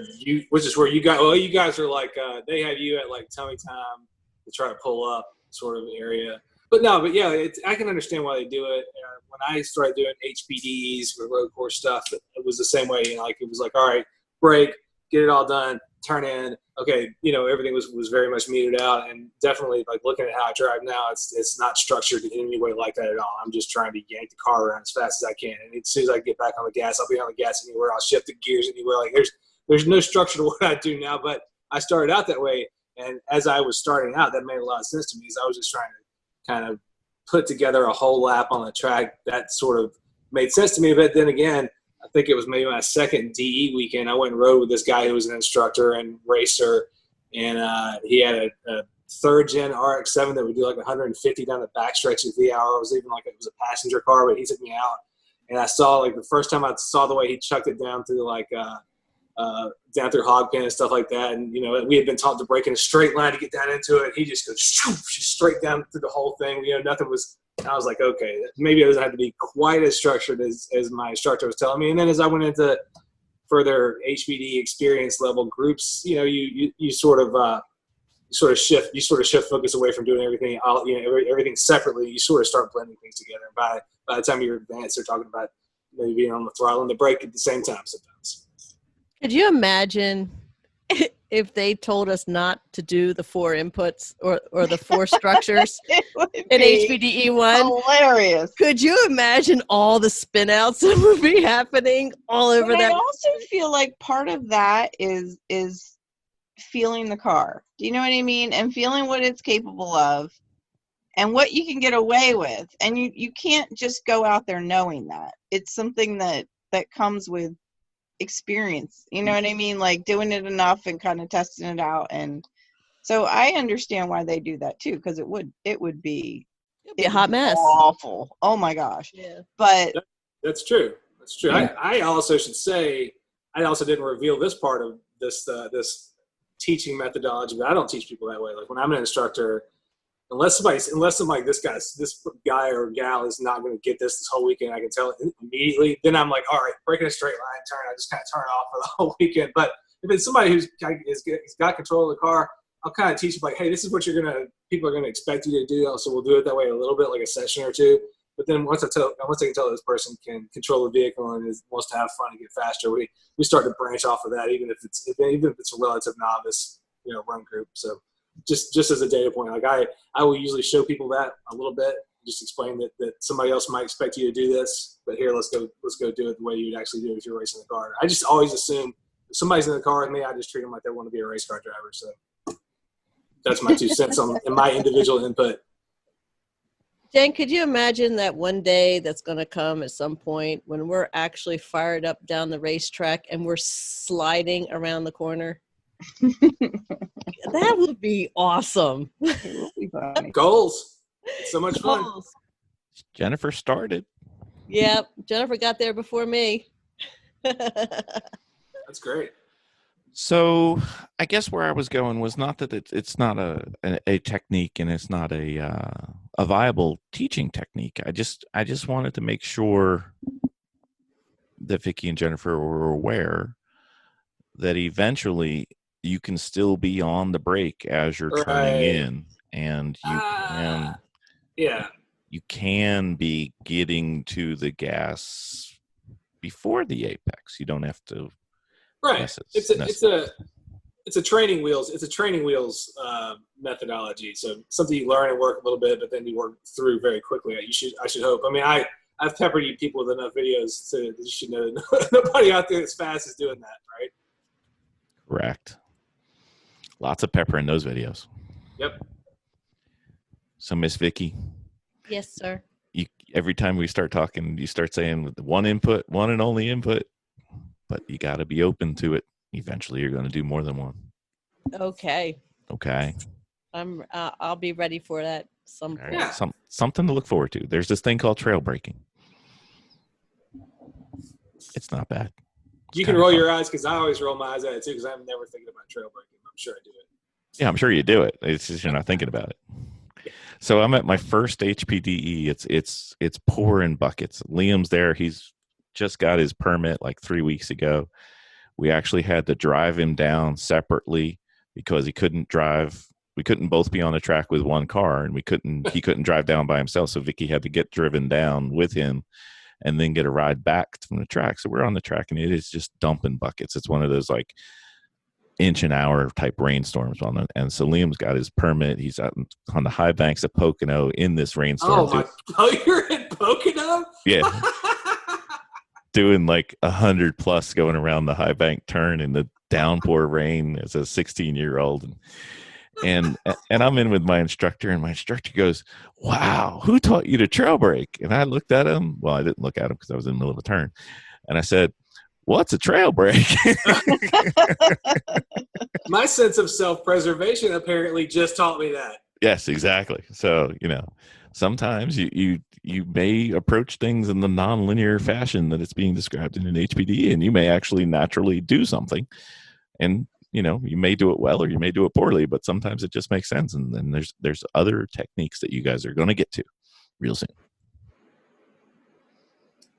you guys. Well, you guys are like they have you at like tummy time to try to pull up sort of area. But yeah, I can understand why they do it. When I started doing HPDs for road course stuff, it was the same way. Like it was like, all right, break, get it all done, turn in. Okay, everything was very much meted out, and definitely like looking at how I drive now, it's not structured in any way like that at all. I'm just trying to yank the car around as fast as I can, and as soon as I get back on the gas, I'll be on the gas anywhere. I'll shift the gears anywhere. Like there's no structure to what I do now, but I started out that way, and as I was starting out, that made a lot of sense to me, because I was just trying to kind of put together a whole lap on the track. That sort of made sense to me. But then again, I think it was maybe my second DE weekend, I went and rode with this guy who was an instructor and racer, and he had a third gen RX-7 that would do like 150 down the backstretch of the hour. It was even like it was a passenger car, but he took me out, and I saw like the first time I saw the way he chucked it down through like down through hog pen and stuff like that. And we had been taught to break in a straight line to get down into it. He just goes just straight down through the whole thing. Nothing was. I was like, okay, maybe it doesn't have to be quite as structured as my instructor was telling me. And then as I went into further HPD experience level groups, you sort of shift focus away from doing everything everything separately. You sort of start blending things together. And by the time you're advanced, they're talking about maybe being on the throttle and the brake at the same time sometimes. Could you imagine if they told us not to do the 4 inputs or the 4 structures in HPDE1? Hilarious. Could you imagine all the spin outs that would be happening all over But that? I also feel like part of that is feeling the car. Do you know what I mean? And feeling what it's capable of and what you can get away with. And you can't just go out there knowing that. It's something that comes with experience. You know what I mean? Like doing it enough and kind of testing it out. And so I understand why they do that too, because it would be a hot mess. Awful. Oh my gosh. Yeah. But that's true. That's true. I also should say, I also didn't reveal this part of this teaching methodology, but I don't teach people that way. Like when I'm an instructor, unless this guy or gal is not going to get this whole weekend, I can tell it immediately. Then I'm like, all right, breaking a straight line turn, I just kind of turn off for the whole weekend. But if it's somebody who's got control of the car, I'll kind of teach them like, hey, this is what people are gonna expect you to do. So we'll do it that way a little bit, like a session or two. But then once I can tell this person can control the vehicle and wants to have fun and get faster, we start to branch off of that, even if it's a relative novice, run group. So just as a data point, like I will usually show people that a little bit, just explain that somebody else might expect you to do this, but here let's go do it the way you would actually do it if you're racing the car. I just always assume if somebody's in the car with me, I just treat them like they want to be a race car driver. So that's my 2 cents on my individual input. Jen, could you imagine that one day that's going to come at some point when we're actually fired up down the racetrack and we're sliding around the corner? That would be awesome. it will be funny. Goals. It's so much fun. Jennifer started. Yep. Jennifer got there before me. That's great. So I guess where I was going was not that it's not a technique and it's not a viable teaching technique. I just wanted to make sure that Vicki and Jennifer were aware that eventually you can still be on the brake as you're turning in, and you can be getting to the gas before the apex. You don't have to. Right. It's a training wheels. It's a training wheels methodology. So something you learn and work a little bit, but then you work through very quickly. I should hope. I mean, I've peppered you people with enough videos that you should know that nobody out there as fast is doing that, right? Correct. Lots of pepper in those videos. Yep. So Miss Vicki. Yes, sir. Every time we start talking, you start saying one input, one and only input. But you got to be open to it. Eventually, you're going to do more than one. Okay. Okay. I'll be ready for that. Some All right. Yeah. Something to look forward to. There's this thing called trail braking. It's not bad. It's You can kinda roll fun. your eyes because I always roll my eyes at it too because I'm never thinking about trail braking. I'm sure I do it. Yeah, I'm sure you do it. It's just you're not thinking about it. So I'm at my first HPDE. It's pouring buckets. Liam's there. He's just got his permit like 3 weeks ago. We actually had to drive him down separately because he couldn't drive. We couldn't both be on the track with one car, and he couldn't drive down by himself. So Vicky had to get driven down with him and then get a ride back from the track. So we're on the track, and it is just dumping buckets. It's one of those like inch an hour type rainstorms on it. And so Liam's got his permit. He's out on the high banks of Pocono in this rainstorm. Oh, you're in Pocono? Yeah. Doing like 100 plus going around the high bank turn in the downpour rain as a 16-year-old. And I'm in with my instructor, and my instructor goes, "Wow, who taught you to trail brake?" And I looked at him. Well, I didn't look at him because I was in the middle of a turn. And I said, "What's a trail brake?" My sense of self-preservation apparently just taught me that. Yes, exactly. So, sometimes you may approach things in the nonlinear fashion that it's being described in an HPD, and you may actually naturally do something. And, you may do it well or you may do it poorly, but sometimes it just makes sense. And then there's other techniques that you guys are going to get to real soon.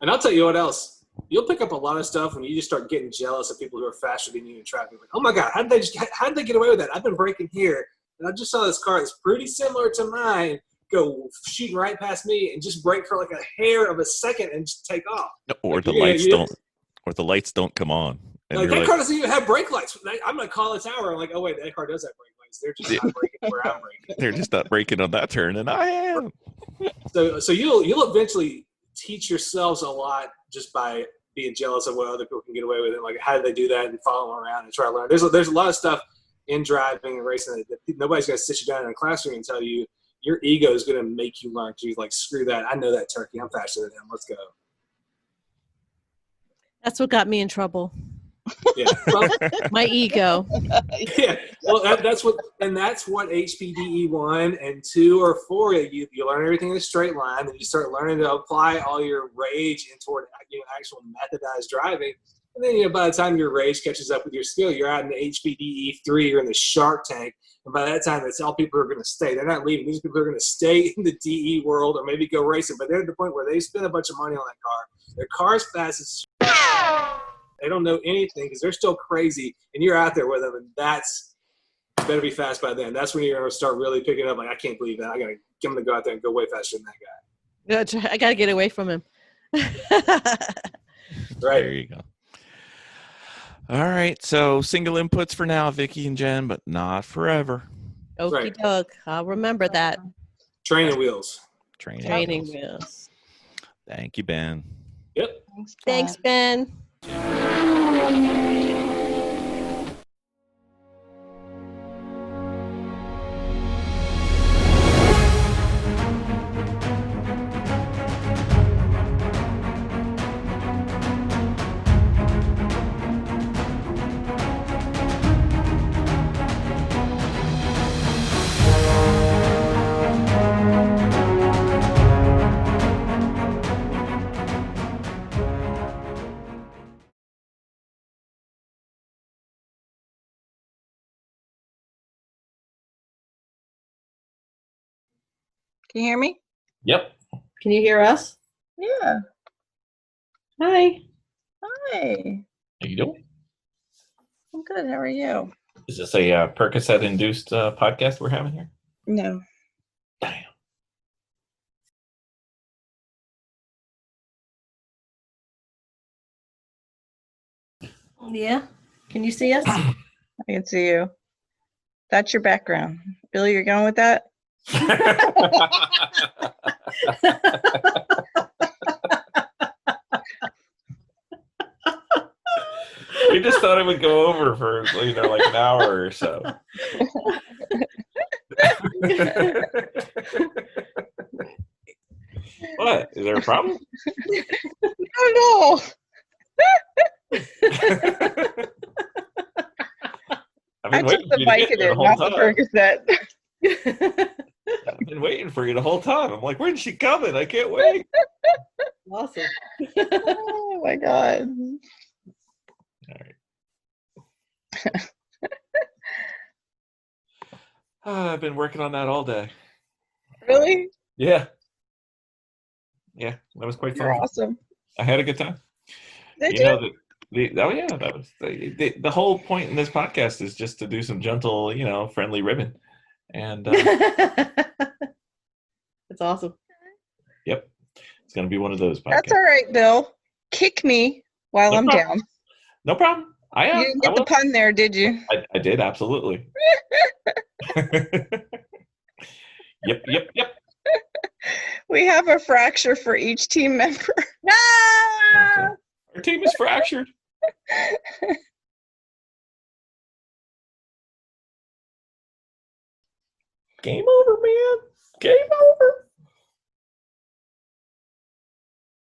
And I'll tell you what else. You'll pick up a lot of stuff when you just start getting jealous of people who are faster than you in traffic. Like, oh my God, how did they get away with that? I've been braking here, and I just saw this car that's pretty similar to mine go shooting right past me and just brake for like a hair of a second and just take off. Or like, the lights don't come on. And like, that car doesn't even have brake lights. I'm gonna call a tower. I'm like, oh wait, that car does have brake lights. They're just not braking where I'm braking. They're just not braking on that turn, and I am. So you'll eventually teach yourselves a lot just by being jealous of what other people can get away with, and like how do they do that, and follow them around and try to learn. There's a lot of stuff in driving and racing that nobody's gonna sit you down in a classroom and tell you. Your ego is gonna make you learn. You're like, screw that. I know that turkey. I'm faster than him. Let's go. That's what got me in trouble. Yeah. Well, My ego. yeah. Well, that's what HPDE 1 and 2 or 4. You learn everything in a straight line, and you start learning to apply all your rage into actual methodized driving. And then by the time your rage catches up with your skill, you're out in the HPDE 3. You're in the Shark Tank, and by that time, that's all people are going to stay. They're not leaving. These people are going to stay in the DE world or maybe go racing. But they're at the point where they spend a bunch of money on that car. Their car's fast as they don't know anything because they're still crazy, and you're out there with them, and you better be fast by then. That's when you're going to start really picking up. Like, I can't believe that. I'm going to go out there and go way faster than that guy. I got to get away from him. Right. There you go. All right. So single inputs for now, Vicky and Jen, but not forever. Okie Right. doke. I'll remember that. Training wheels. Training wheels. Thank you, Ben. Yep. Thanks, Ben. Can you hear me? Yep. Can you hear us? Yeah. Hi. Hi. How you doing? I'm good. How are you? Is this a Percocet-induced podcast we're having here? No. Damn. Yeah. Can you see us? I can see you. That's your background. Billy, you're going with that? We just thought it would go over for like an hour or so. What? Is there a problem? Oh no! I've I been took waiting the for you to Vicodin, get there the whole not the time. Percocet. I've been waiting for you the whole time. I'm like, when's she coming? I can't wait. Awesome. Oh my God. All right. I've been working on that all day. Really? Yeah. Yeah, that was quite You're fun. awesome. I had a good time. Did You you? know, oh yeah, that was the whole point in this podcast is just to do some gentle, friendly ribbon. And That's awesome. yep, it's going to be one of those podcasts. That's all right, Bill. Kick me while No I'm problem. down. No problem. I am. You didn't get the pun there, did you? I did, absolutely. Yep. We have a fracture for each team member. Okay. Our team is fractured. Game over, man. Game over.